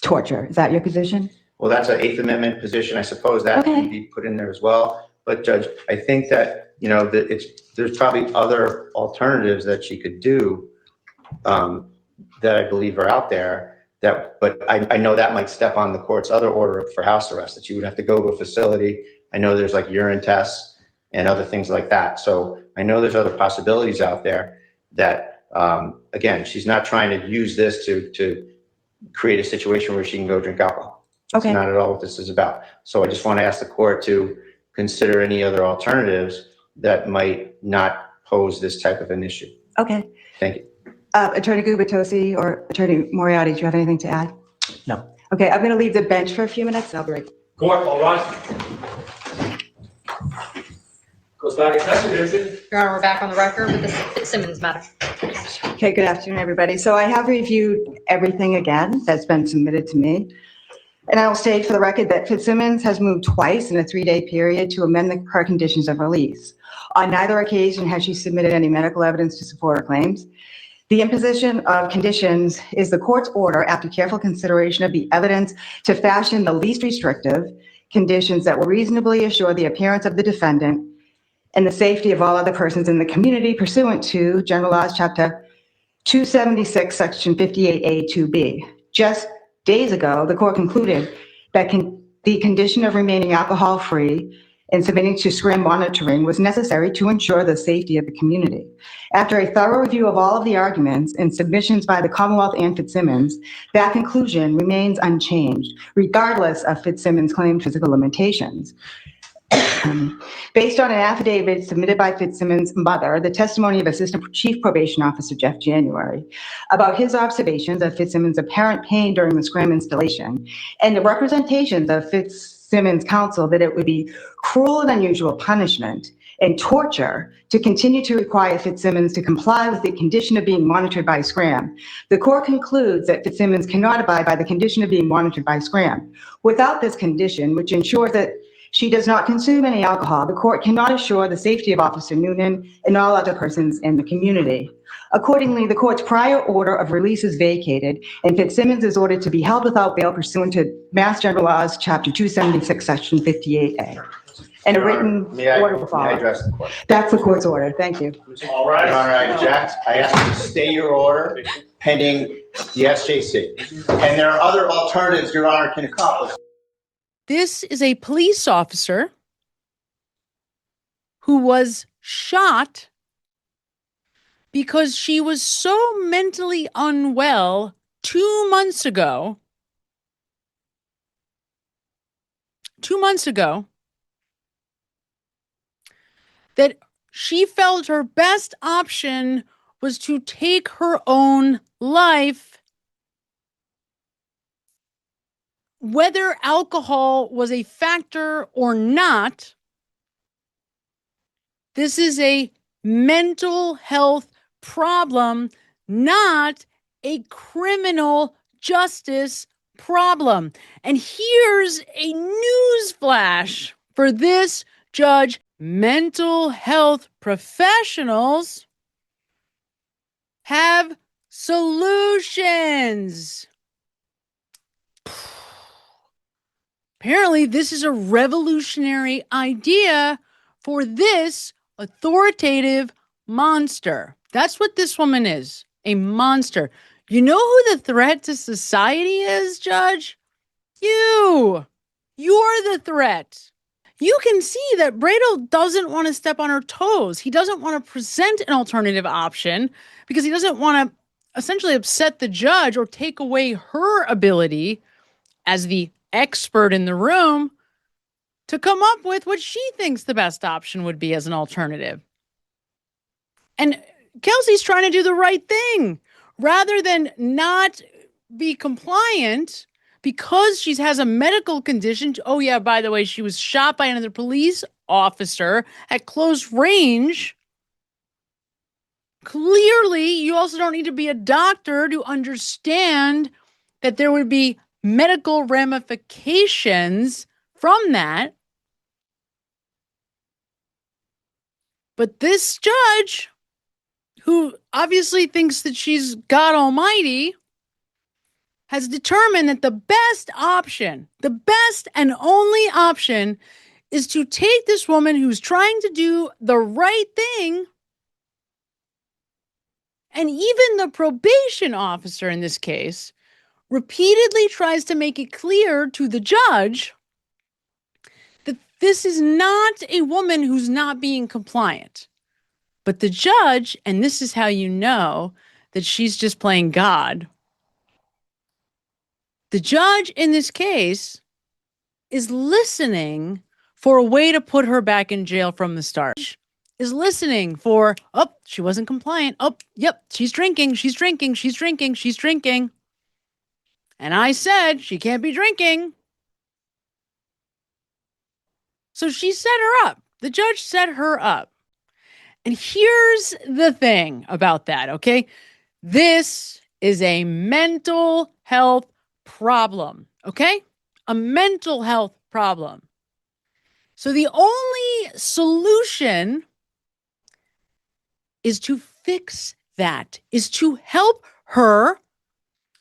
[SPEAKER 3] torture. Is that your position?
[SPEAKER 4] Well, that's an Eighth Amendment position. I suppose that
[SPEAKER 3] Okay.
[SPEAKER 4] can be put in there as well. But Judge, I think that, you know, that there's probably other alternatives that she could do that I believe are out there. But I know that might step on the court's other order for house arrest, that you would have to go to a facility. I know there's like urine tests and other things like that. So I know there's other possibilities out there that, again, she's not trying to use this to create a situation where she can go drink alcohol.
[SPEAKER 3] Okay.
[SPEAKER 4] That's not at all what this is about. So I just want to ask the court to consider any other alternatives that might not pose this type of an issue.
[SPEAKER 3] Okay.
[SPEAKER 4] Thank you.
[SPEAKER 3] Attorney Gubitosi or Attorney Moriarty, do you have anything to add?
[SPEAKER 12] No.
[SPEAKER 3] Okay, I'm going to leave the bench for a few minutes. I'll be right.
[SPEAKER 13] Court, all rise. Goes back in session.
[SPEAKER 11] Your Honor, we're back on the record with the Fitzsimmons matter.
[SPEAKER 3] Okay, good afternoon, everybody. So I have reviewed everything again that's been submitted to me. And I will state for the record that Fitzsimmons has moved twice in a 3-day period to amend her conditions of release. On neither occasion has she submitted any medical evidence to support her claims. The imposition of conditions is the court's order after careful consideration of the evidence to fashion the least restrictive conditions that will reasonably assure the appearance of the defendant and the safety of all other persons in the community pursuant to General Laws, Chapter 276, Section 58A2B. Just days ago, the court concluded that the condition of remaining alcohol-free and submitting to scrim monitoring was necessary to ensure the safety of the community. After a thorough review of all of the arguments and submissions by the Commonwealth and Fitzsimmons, that conclusion remains unchanged, regardless of Fitzsimmons' claimed physical limitations. Based on an affidavit submitted by Fitzsimmons' mother, the testimony of Assistant Chief Probation Officer Jeff January about his observations of Fitzsimmons' apparent pain during the scrim installation, and the representations of Fitzsimmons' counsel that it would be cruel and unusual punishment and torture to continue to require Fitzsimmons to comply with the condition of being monitored by scrim, the court concludes that Fitzsimmons cannot abide by the condition of being monitored by scrim. Without this condition, which ensures that she does not consume any alcohol, the court cannot assure the safety of Officer Noonan and all other persons in the community. Accordingly, the court's prior order of release is vacated, and Fitzsimmons is ordered to be held without bail pursuant to Mass General Laws, Chapter 276, Section 58A. And a written order will follow.
[SPEAKER 4] May I address the court?
[SPEAKER 3] That's the court's order. Thank you.
[SPEAKER 13] All right.
[SPEAKER 4] Your Honor, I object. I ask you to stay your order pending the SJC. And there are other alternatives Your Honor can accomplish.
[SPEAKER 1] This is a police officer who was shot because she was so mentally unwell 2 months ago. 2 months ago, that she felt her best option was to take her own life, whether alcohol was a factor or not. This is a mental health problem, not a criminal justice problem. And here's a news flash for this judge. Mental health professionals have solutions. Apparently, this is a revolutionary idea for this authoritative monster. That's what this woman is, a monster. You know who the threat to society is, Judge? You. You're the threat. You can see that Bradel doesn't want to step on her toes. He doesn't want to present an alternative option because he doesn't want to essentially upset the judge or take away her ability as the expert in the room to come up with what she thinks the best option would be as an alternative. And Kelsey's trying to do the right thing rather than not be compliant because she has a medical condition. Oh, yeah, by the way, she was shot by another police officer at close range. Clearly, you also don't need to be a doctor to understand that there would be medical ramifications from that. But this judge, who obviously thinks that she's God Almighty, has determined that the best option, the best and only option, is to take this woman who's trying to do the right thing, and even the probation officer in this case repeatedly tries to make it clear to the judge that this is not a woman who's not being compliant. But the judge, and this is how you know that she's just playing God, the judge in this case is listening for a way to put her back in jail from the start. Is listening for, oh, she wasn't compliant. Oh, yep, she's drinking. And I said she can't be drinking. So she set her up. The judge set her up. And here's the thing about that, okay? This is a mental health problem, okay? A mental health problem. So the only solution is to fix that, is to help her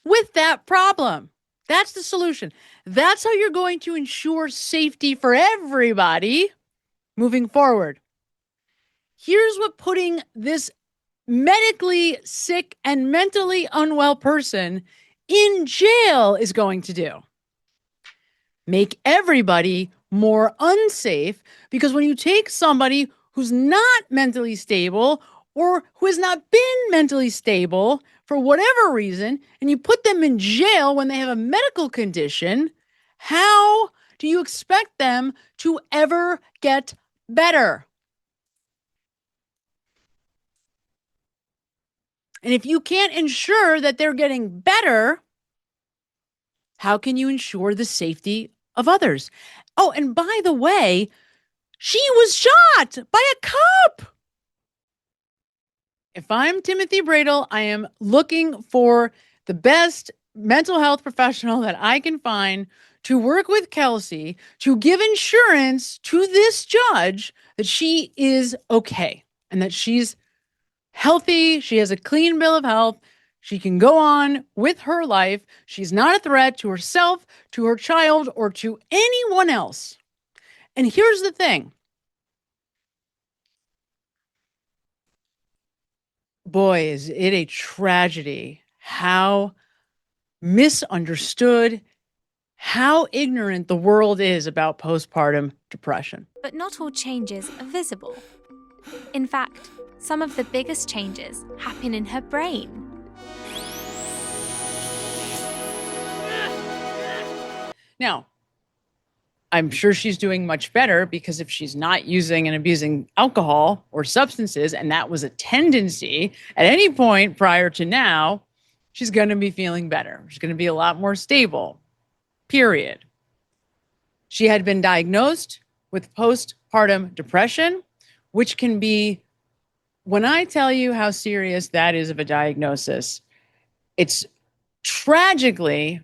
[SPEAKER 1] with that problem. That's the solution. That's how you're going to ensure safety for everybody moving forward. Here's what putting this medically sick and mentally unwell person in jail is going to do. Make everybody more unsafe, because when you take somebody who's not mentally stable or who has not been mentally stable for whatever reason, and you put them in jail when they have a medical condition, how do you expect them to ever get better? And if you can't ensure that they're getting better, how can you ensure the safety of others? Oh, and by the way, she was shot by a cop. If I'm Timothy Bradel, I am looking for the best mental health professional that I can find to work with Kelsey to give insurance to this judge that she is okay and that she's healthy. She has a clean bill of health. She can go on with her life. She's not a threat to herself, to her child, or to anyone else. And here's the thing. Boy, is it a tragedy how misunderstood, how ignorant the world is about postpartum depression.
[SPEAKER 14] But not all changes are visible. In fact, some of the biggest changes happen in her brain.
[SPEAKER 1] Now, I'm sure she's doing much better, because if she's not using and abusing alcohol or substances, and that was a tendency at any point prior to now, she's going to be feeling better. She's going to be a lot more stable, period. She had been diagnosed with postpartum depression, which can be, when I tell you how serious that is of a diagnosis, it's tragically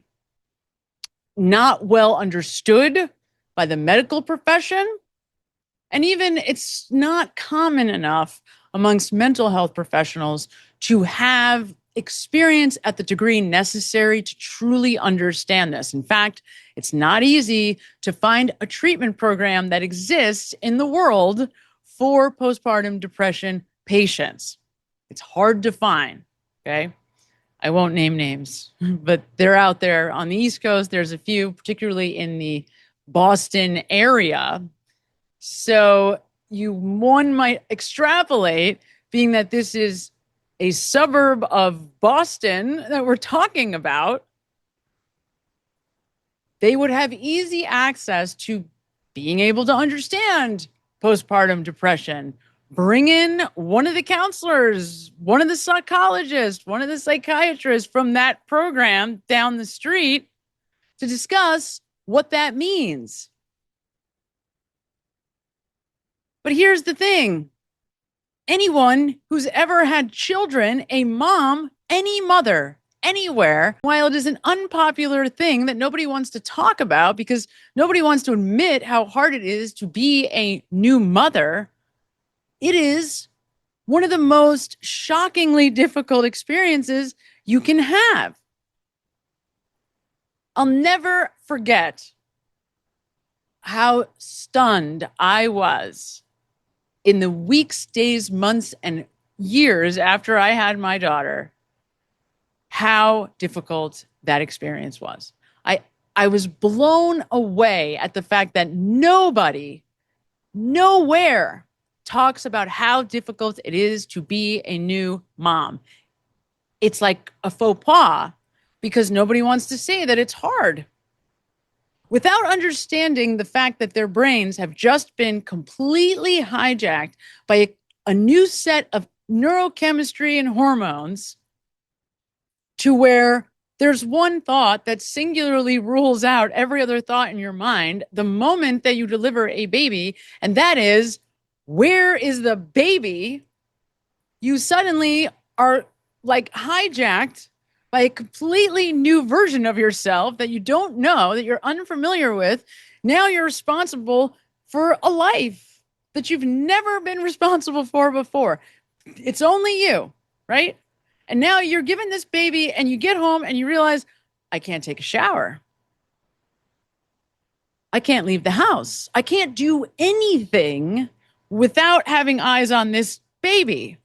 [SPEAKER 1] not well understood by the medical profession. And even it's not common enough amongst mental health professionals to have experience at the degree necessary to truly understand this. In fact, It's not easy to find a treatment program that exists in the world for postpartum depression patients. It's hard to find, okay? I won't name names, but they're out there on the East Coast. There's a few, particularly in the Boston area. So one might extrapolate, being that this is a suburb of Boston that we're talking about, they would have easy access to being able to understand postpartum depression. Bring in one of the counselors, one of the psychologists, one of the psychiatrists from that program down the street to discuss what that means. But here's the thing. Anyone who's ever had children, a mom, any mother, anywhere, while it is an unpopular thing that nobody wants to talk about because nobody wants to admit how hard it is to be a new mother, it is one of the most shockingly difficult experiences you can have. I'll never forget how stunned I was in the weeks, days, months, and years after I had my daughter, how difficult that experience was. I was blown away at the fact that nobody, nowhere, talks about how difficult it is to be a new mom. It's like a faux pas because nobody wants to say that it's hard. Without understanding the fact that their brains have just been completely hijacked by a new set of neurochemistry and hormones, to where there's one thought that singularly rules out every other thought in your mind the moment that you deliver a baby, and that is, where is the baby? You suddenly are like hijacked by a completely new version of yourself that you don't know, that you're unfamiliar with. Now you're responsible for a life that you've never been responsible for before. It's only you, right? And now you're given this baby and you get home and you realize, I can't take a shower. I can't leave the house. I can't do anything without having eyes on this baby.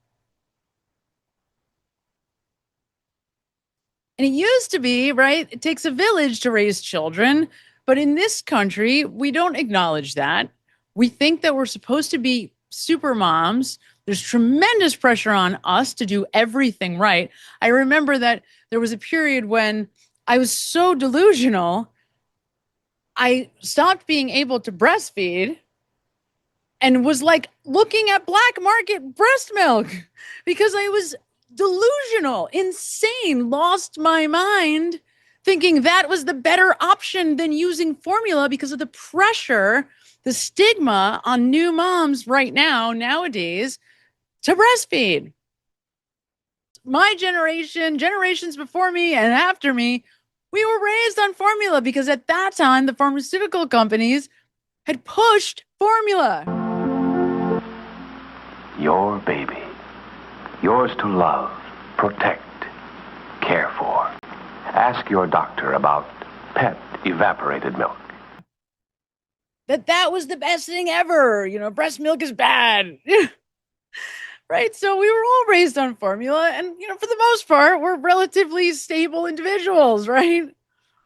[SPEAKER 1] And it used to be, right? It takes a village to raise children. But in this country, we don't acknowledge that. We think that we're supposed to be super moms. There's tremendous pressure on us to do everything right. I remember that there was a period when I was so delusional, I stopped being able to breastfeed and was like looking at black market breast milk because I was delusional, insane, lost my mind, thinking that was the better option than using formula because of the pressure, the stigma on new moms right now, nowadays, to breastfeed. My generation, generations before me and after me, we were raised on formula because at that time, the pharmaceutical companies had pushed formula.
[SPEAKER 15] Your baby, yours to love, protect, care for. Ask your doctor about pet evaporated milk.
[SPEAKER 1] That was the best thing ever. You know, breast milk is bad. Right? So we were all raised on formula. And, you know, for the most part, we're relatively stable individuals, right?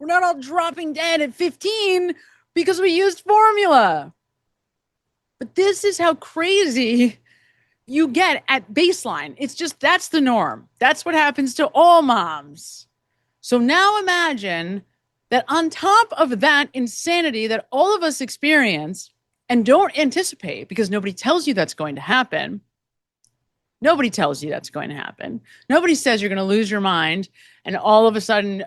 [SPEAKER 1] We're not all dropping dead at 15 because we used formula. But this is how crazy you get at baseline. It's just, that's the norm. That's what happens to all moms. So now imagine that on top of that insanity that all of us experience and don't anticipate because nobody tells you that's going to happen. Nobody tells you that's going to happen. Nobody says you're going to lose your mind and all of a sudden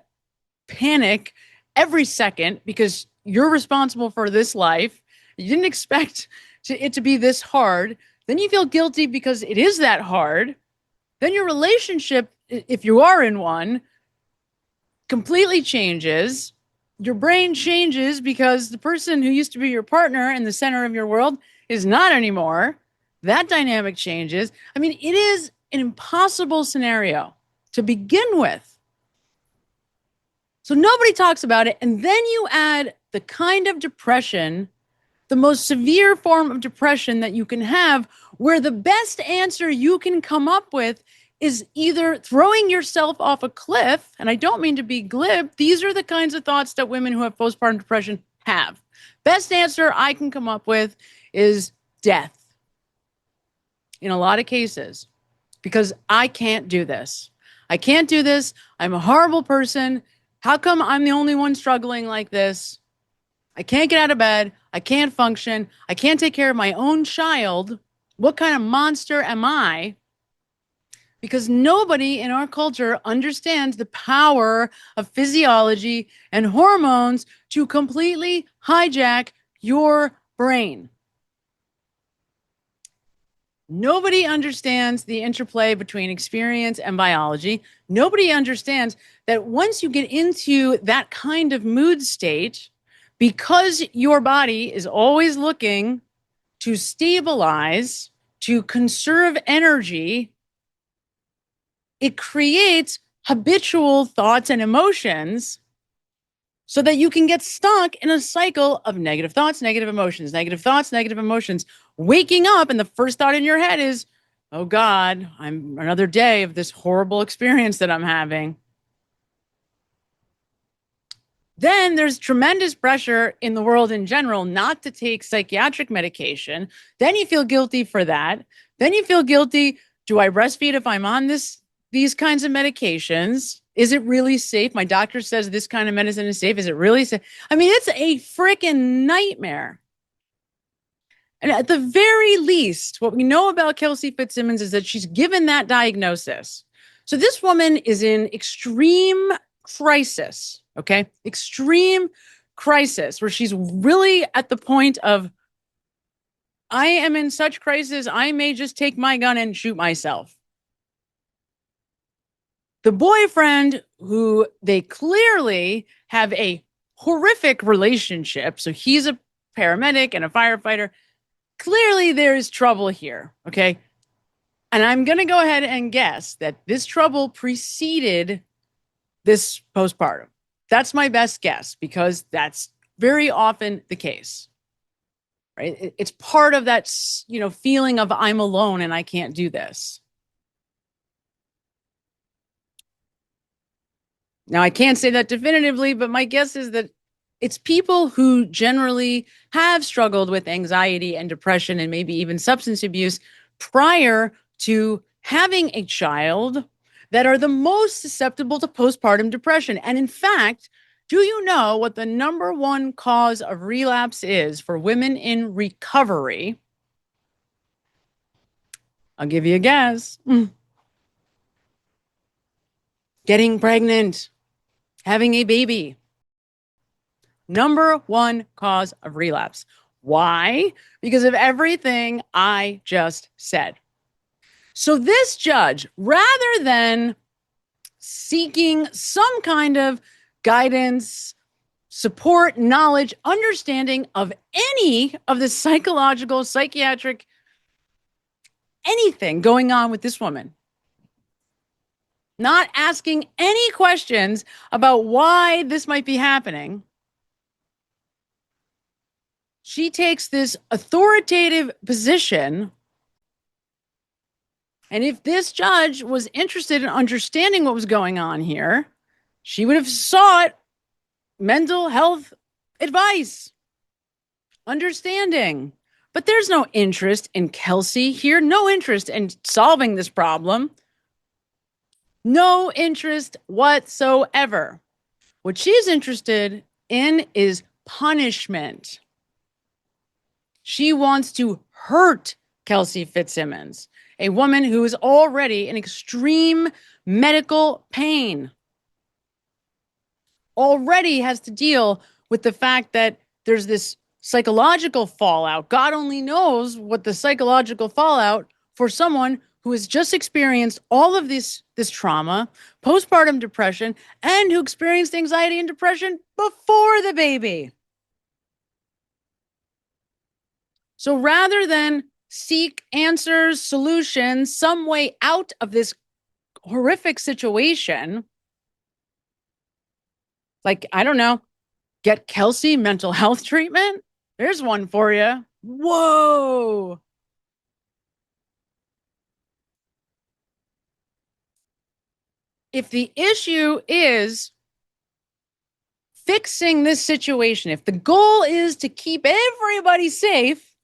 [SPEAKER 1] panic every second because you're responsible for this life. You didn't expect it to be this hard. Then you feel guilty because it is that hard. Then your relationship, if you are in one, completely changes. Your brain changes because the person who used to be your partner in the center of your world is not anymore. That dynamic changes. I mean, it is an impossible scenario to begin with. So nobody talks about it. And then you add the kind of depression, the most severe form of depression that you can have, where the best answer you can come up with is either throwing yourself off a cliff. And I don't mean to be glib. These are the kinds of thoughts that women who have postpartum depression have. Best answer I can come up with is death in a lot of cases, because I can't do this. I can't do this. I'm a horrible person. How come I'm the only one struggling like this? I can't get out of bed. I can't function. I can't take care of my own child. What kind of monster am I? Because nobody in our culture understands the power of physiology and hormones to completely hijack your brain. Nobody understands the interplay between experience and biology. Nobody understands that once you get into that kind of mood state, because your body is always looking to stabilize, to conserve energy, it creates habitual thoughts and emotions so that you can get stuck in a cycle of negative thoughts, negative emotions, negative thoughts, negative emotions. Waking up and the first thought in your head is, oh God, I'm another day of this horrible experience that I'm having. Then there's tremendous pressure in the world in general not to take psychiatric medication. Then you feel guilty for that. Then you feel guilty. Do I breastfeed if I'm on these kinds of medications? Is it really safe? My doctor says this kind of medicine is safe. Is it really safe? I mean, it's a freaking nightmare. And at the very least, what we know about Kelsey Fitzsimmons is that she's given that diagnosis. So this woman is in extreme crisis, okay? Extreme crisis, where she's really at the point of, I am in such crisis, I may just take my gun and shoot myself. The boyfriend, who they clearly have a horrific relationship, so he's a paramedic and a firefighter, clearly there's trouble here, okay? And I'm going to go ahead and guess that this trouble preceded this postpartum. That's my best guess, because that's very often the case, right? It's part of that, feeling of I'm alone and I can't do this. Now, I can't say that definitively, but my guess is that it's people who generally have struggled with anxiety and depression and maybe even substance abuse prior to having a child that are the most susceptible to postpartum depression. And in fact, do you know what the number one cause of relapse is for women in recovery? I'll give you a guess. Getting pregnant, having a baby. Number one cause of relapse. Why? Because of everything I just said. So this judge, rather than seeking some kind of guidance, support, knowledge, understanding of any of the psychological, psychiatric, anything going on with this woman, not asking any questions about why this might be happening, she takes this authoritative position. And if this judge was interested in understanding what was going on here, she would have sought mental health advice, understanding. But there's no interest in Kelsey here, no interest in solving this problem, no interest whatsoever. What she's interested in is punishment. She wants to hurt Kelsey Fitzsimmons, a woman who is already in extreme medical pain, already has to deal with the fact that there's this psychological fallout. God only knows what the psychological fallout for someone who has just experienced all of this trauma, postpartum depression, and who experienced anxiety and depression before the baby. So rather than seek answers, solutions, some way out of this horrific situation, Like, I don't know, get Kelsey mental health treatment? There's one for you. Whoa. If the issue is fixing this situation, if the goal is to keep everybody safe,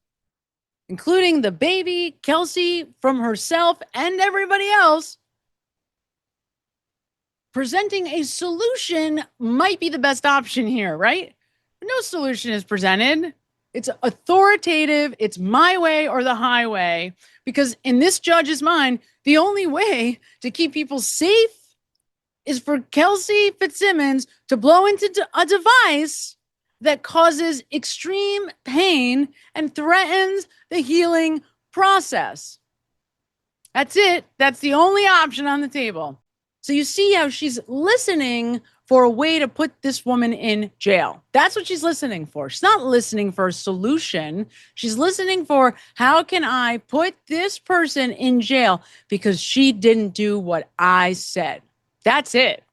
[SPEAKER 1] including the baby, Kelsey, from herself and everybody else, presenting a solution might be the best option here, right? No solution is presented. It's authoritative. It's my way or the highway. Because in this judge's mind, the only way to keep people safe is for Kelsey Fitzsimmons to blow into a device that causes extreme pain and threatens the healing process. That's it. That's the only option on the table. So you see how she's listening for a way to put this woman in jail. That's what she's listening for. She's not listening for a solution. She's listening for, how can I put this person in jail because she didn't do what I said? That's it.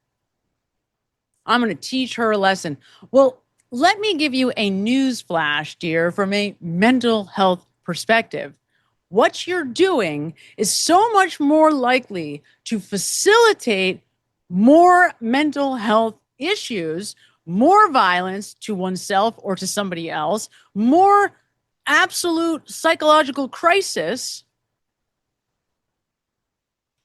[SPEAKER 1] I'm going to teach her a lesson. Well, let me give you a news flash, dear, from a mental health perspective. What you're doing is so much more likely to facilitate more mental health issues, more violence to oneself or to somebody else, more absolute psychological crisis,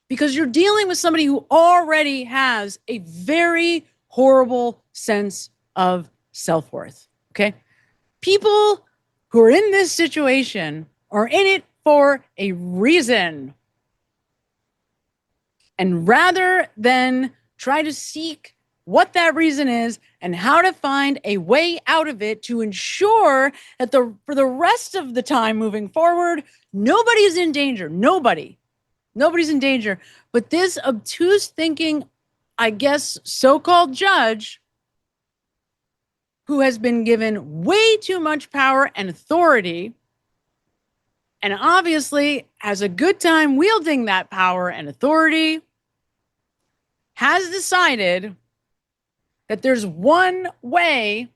[SPEAKER 1] because you're dealing with somebody who already has a very horrible sense of self-worth, okay? People who are in this situation are in it for a reason. And rather than try to seek what that reason is and how to find a way out of it to ensure that for the rest of the time moving forward, nobody's in danger. Nobody's in danger. But this obtuse thinking, I guess, so-called judge who has been given way too much power and authority, and obviously has a good time wielding that power and authority, has decided that there's one way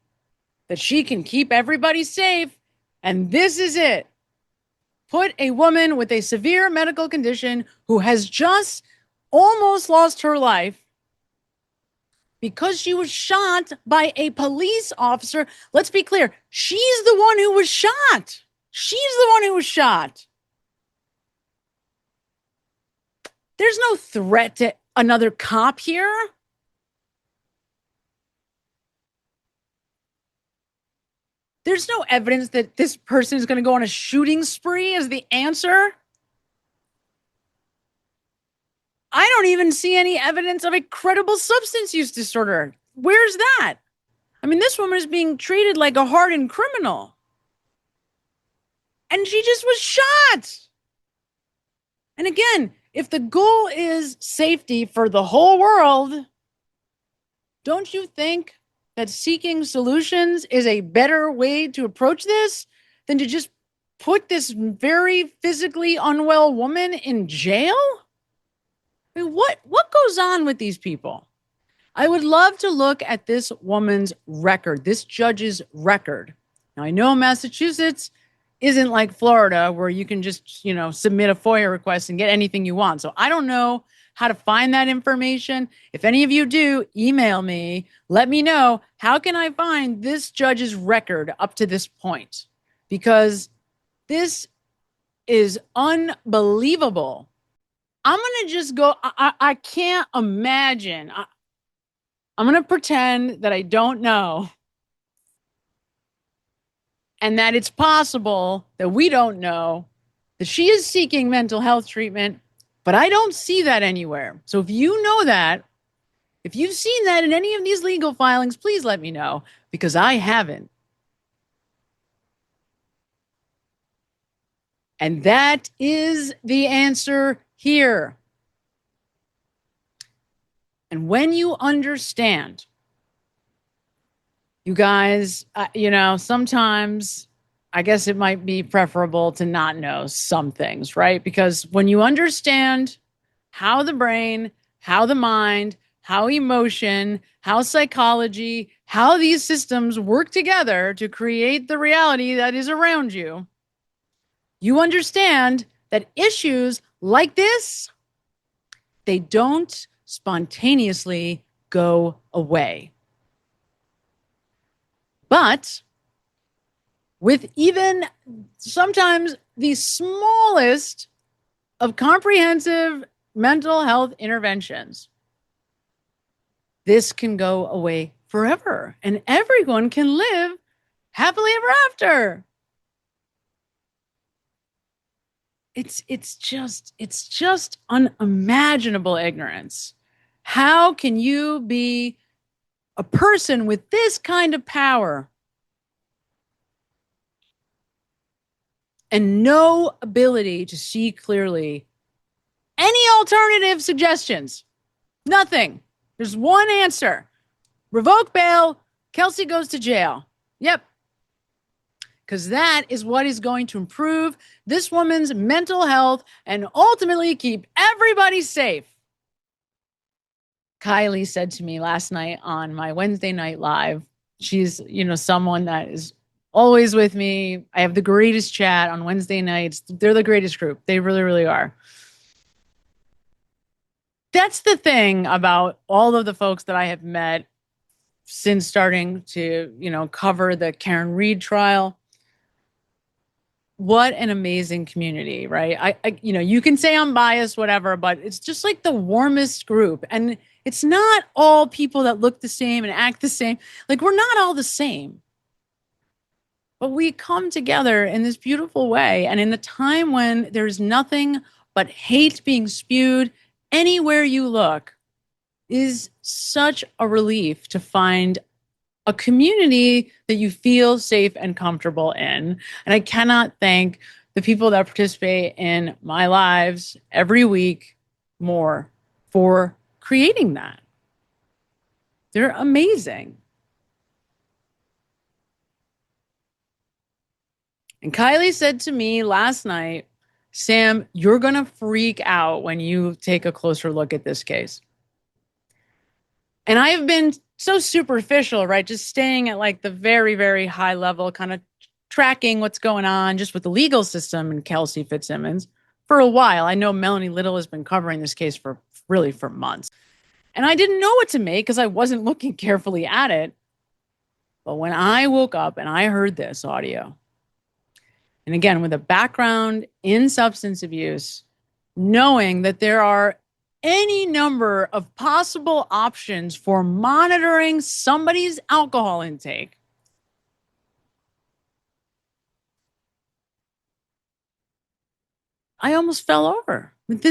[SPEAKER 1] that she can keep everybody safe, and this is it. Put a woman with a severe medical condition who has just almost lost her life because she was shot by a police officer. Let's be clear. She's the one who was shot. She's the one who was shot. There's no threat to another cop here. There's no evidence that this person is going to go on a shooting spree as the answer. I don't even see any evidence of a credible substance use disorder. Where's that? I mean, this woman is being treated like a hardened criminal. And she just was shot. And again, if the goal is safety for the whole world, don't you think that seeking solutions is a better way to approach this than to just put this very physically unwell woman in jail? I mean, what goes on with these people? I would love to look at this woman's record, this judge's record. Now, I know Massachusetts isn't like Florida where you can just, submit a FOIA request and get anything you want. So I don't know how to find that information. If any of you do, email me. Let me know, how can I find this judge's record up to this point? Because this is unbelievable. I'm going to just go, I can't imagine. I'm going to pretend that I don't know. And that it's possible that we don't know that she is seeking mental health treatment, but I don't see that anywhere. So if you know that, if you've seen that in any of these legal filings, please let me know, because I haven't. And that is the answer here. And when you understand, you guys, sometimes I guess it might be preferable to not know some things, right? Because when you understand how the brain, how the mind, how emotion, how psychology, how these systems work together to create the reality that is around you, you understand that issues like this, they don't spontaneously go away. But with even sometimes the smallest of comprehensive mental health interventions, this can go away forever and everyone can live happily ever after. It's just unimaginable ignorance. How can you be a person with this kind of power and no ability to see clearly any alternative suggestions? Nothing. There's one answer. Revoke bail. Kelsey goes to jail. Yep. Because that is what is going to improve this woman's mental health and ultimately keep everybody safe. Kylie said to me last night on my Wednesday night live, she's, someone that is always with me. I have the greatest chat on Wednesday nights. They're the greatest group. They really, really are. That's the thing about all of the folks that I have met since starting to, cover the Karen Reed trial. What an amazing community, right? You can say I'm biased, whatever, but it's just like the warmest group. And it's not all people that look the same and act the same. Like, we're not all the same. But we come together in this beautiful way. And in the time when there's nothing but hate being spewed anywhere you look, is such a relief to find a community that you feel safe and comfortable in. And I cannot thank the people that participate in my lives every week more for creating that. They're amazing. And Kylie said to me last night, Sam, you're going to freak out when you take a closer look at this case. And I have been so superficial, right? Just staying at like the very, very high level, kind of tracking what's going on just with the legal system and Kelsey Fitzsimmons for a while. I know Melanie Little has been covering this case for months. And I didn't know what to make because I wasn't looking carefully at it. But when I woke up and I heard this audio, and again, with a background in substance abuse, knowing that there are any number of possible options for monitoring somebody's alcohol intake, I almost fell over. And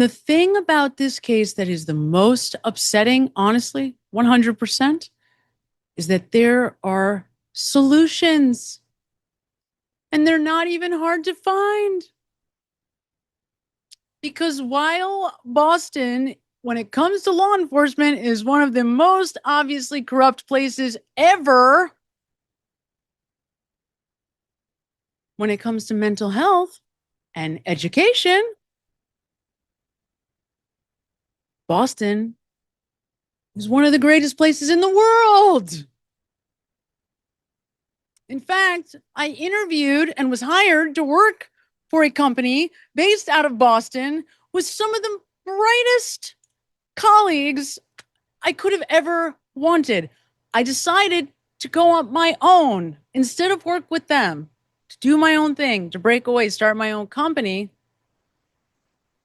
[SPEAKER 1] the thing about this case that is the most upsetting, honestly, 100%, is that there are solutions. And they're not even hard to find. Because while Boston, when it comes to law enforcement, is one of the most obviously corrupt places ever, when it comes to mental health and education, Boston is one of the greatest places in the world. In fact, I interviewed and was hired to work for a company based out of Boston with some of the brightest colleagues I could have ever wanted. I decided to go on my own instead of work with them, to do my own thing, to break away, start my own company.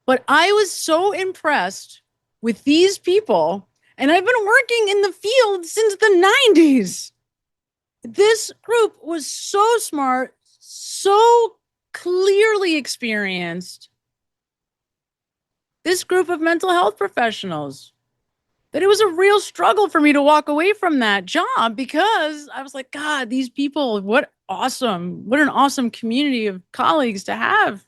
[SPEAKER 1] But I was so impressed with these people, and I've been working in the field since the 90s. This group was so smart, so clearly experienced. This group of mental health professionals, that it was a real struggle for me to walk away from that job because I was like, God, these people, what an awesome community of colleagues to have.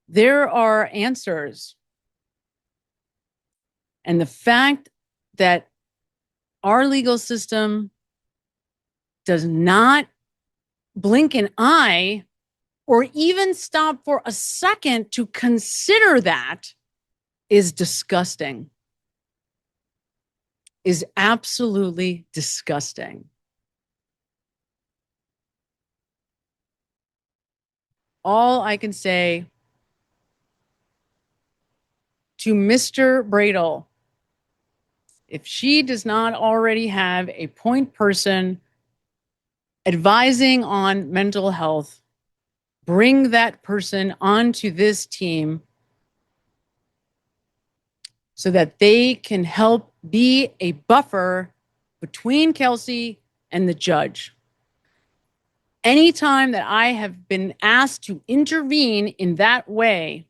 [SPEAKER 1] There are answers. And the fact that our legal system does not blink an eye or even stop for a second to consider that is disgusting. Is absolutely disgusting. All I can say to Mr. Bradle, if she does not already have a point person advising on mental health, bring that person onto this team so that they can help be a buffer between Kelsey and the judge. Anytime that I have been asked to intervene in that way,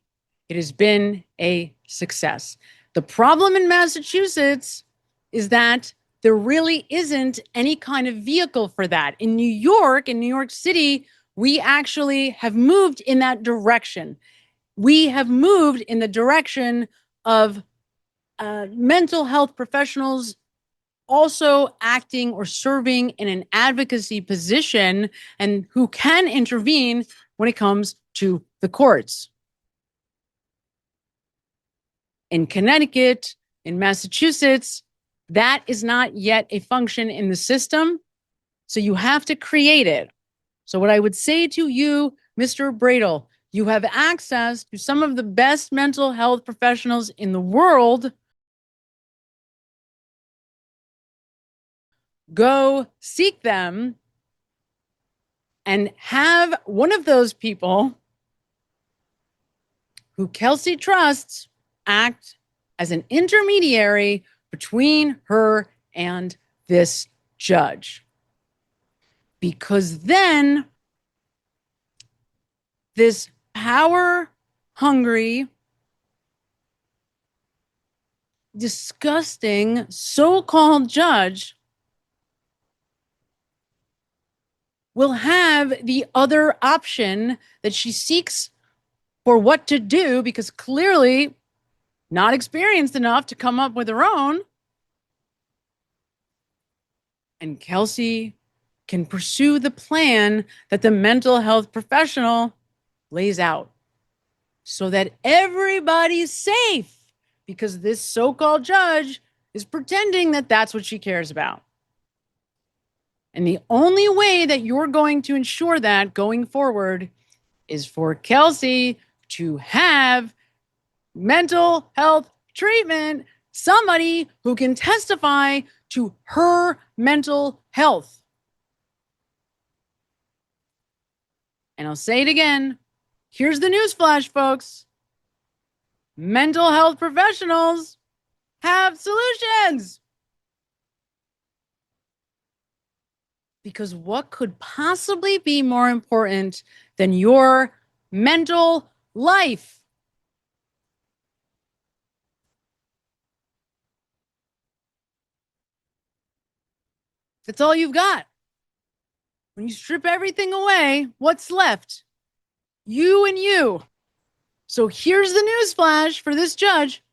[SPEAKER 1] it has been a success. The problem in Massachusetts is that there really isn't any kind of vehicle for that. In New York City, we actually have moved in that direction. We have moved in the direction of mental health professionals also acting or serving in an advocacy position and who can intervene when it comes to the courts. In Connecticut, in Massachusetts, that is not yet a function in the system. So you have to create it. So what I would say to you, Mr. Bradle, you have access to some of the best mental health professionals in the world. Go seek them and have one of those people who Kelsey trusts act as an intermediary between her and this judge. Because then this power-hungry, disgusting so-called judge will have the other option that she seeks for what to do, because clearly not experienced enough to come up with her own. And Kelsey can pursue the plan that the mental health professional lays out so that everybody's safe, because this so-called judge is pretending that that's what she cares about. And the only way that you're going to ensure that going forward is for Kelsey to have mental health treatment, somebody who can testify to her mental health. And I'll say it again. Here's the newsflash, folks. Mental health professionals have solutions. Because what could possibly be more important than your mental life? That's all you've got. When you strip everything away, what's left? You and you. So here's the newsflash for this judge.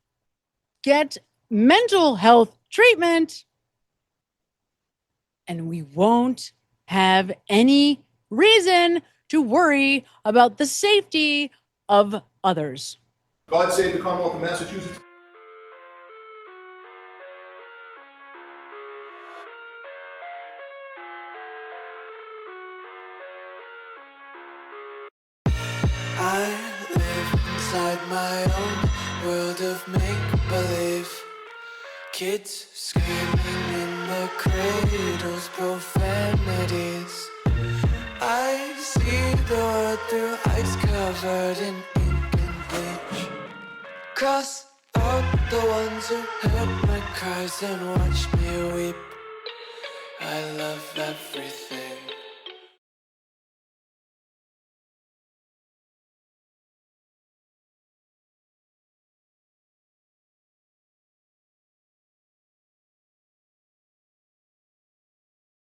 [SPEAKER 1] Get mental health treatment, and we won't have any reason to worry about the safety of others.
[SPEAKER 2] God save the Commonwealth of Massachusetts.
[SPEAKER 16] I live inside my own world of make-believe. Kids screaming in the cradles, profanities. I see the world through ice covered in ink and bleach. Cross out the ones who heard my cries and watched me weep. I love everything.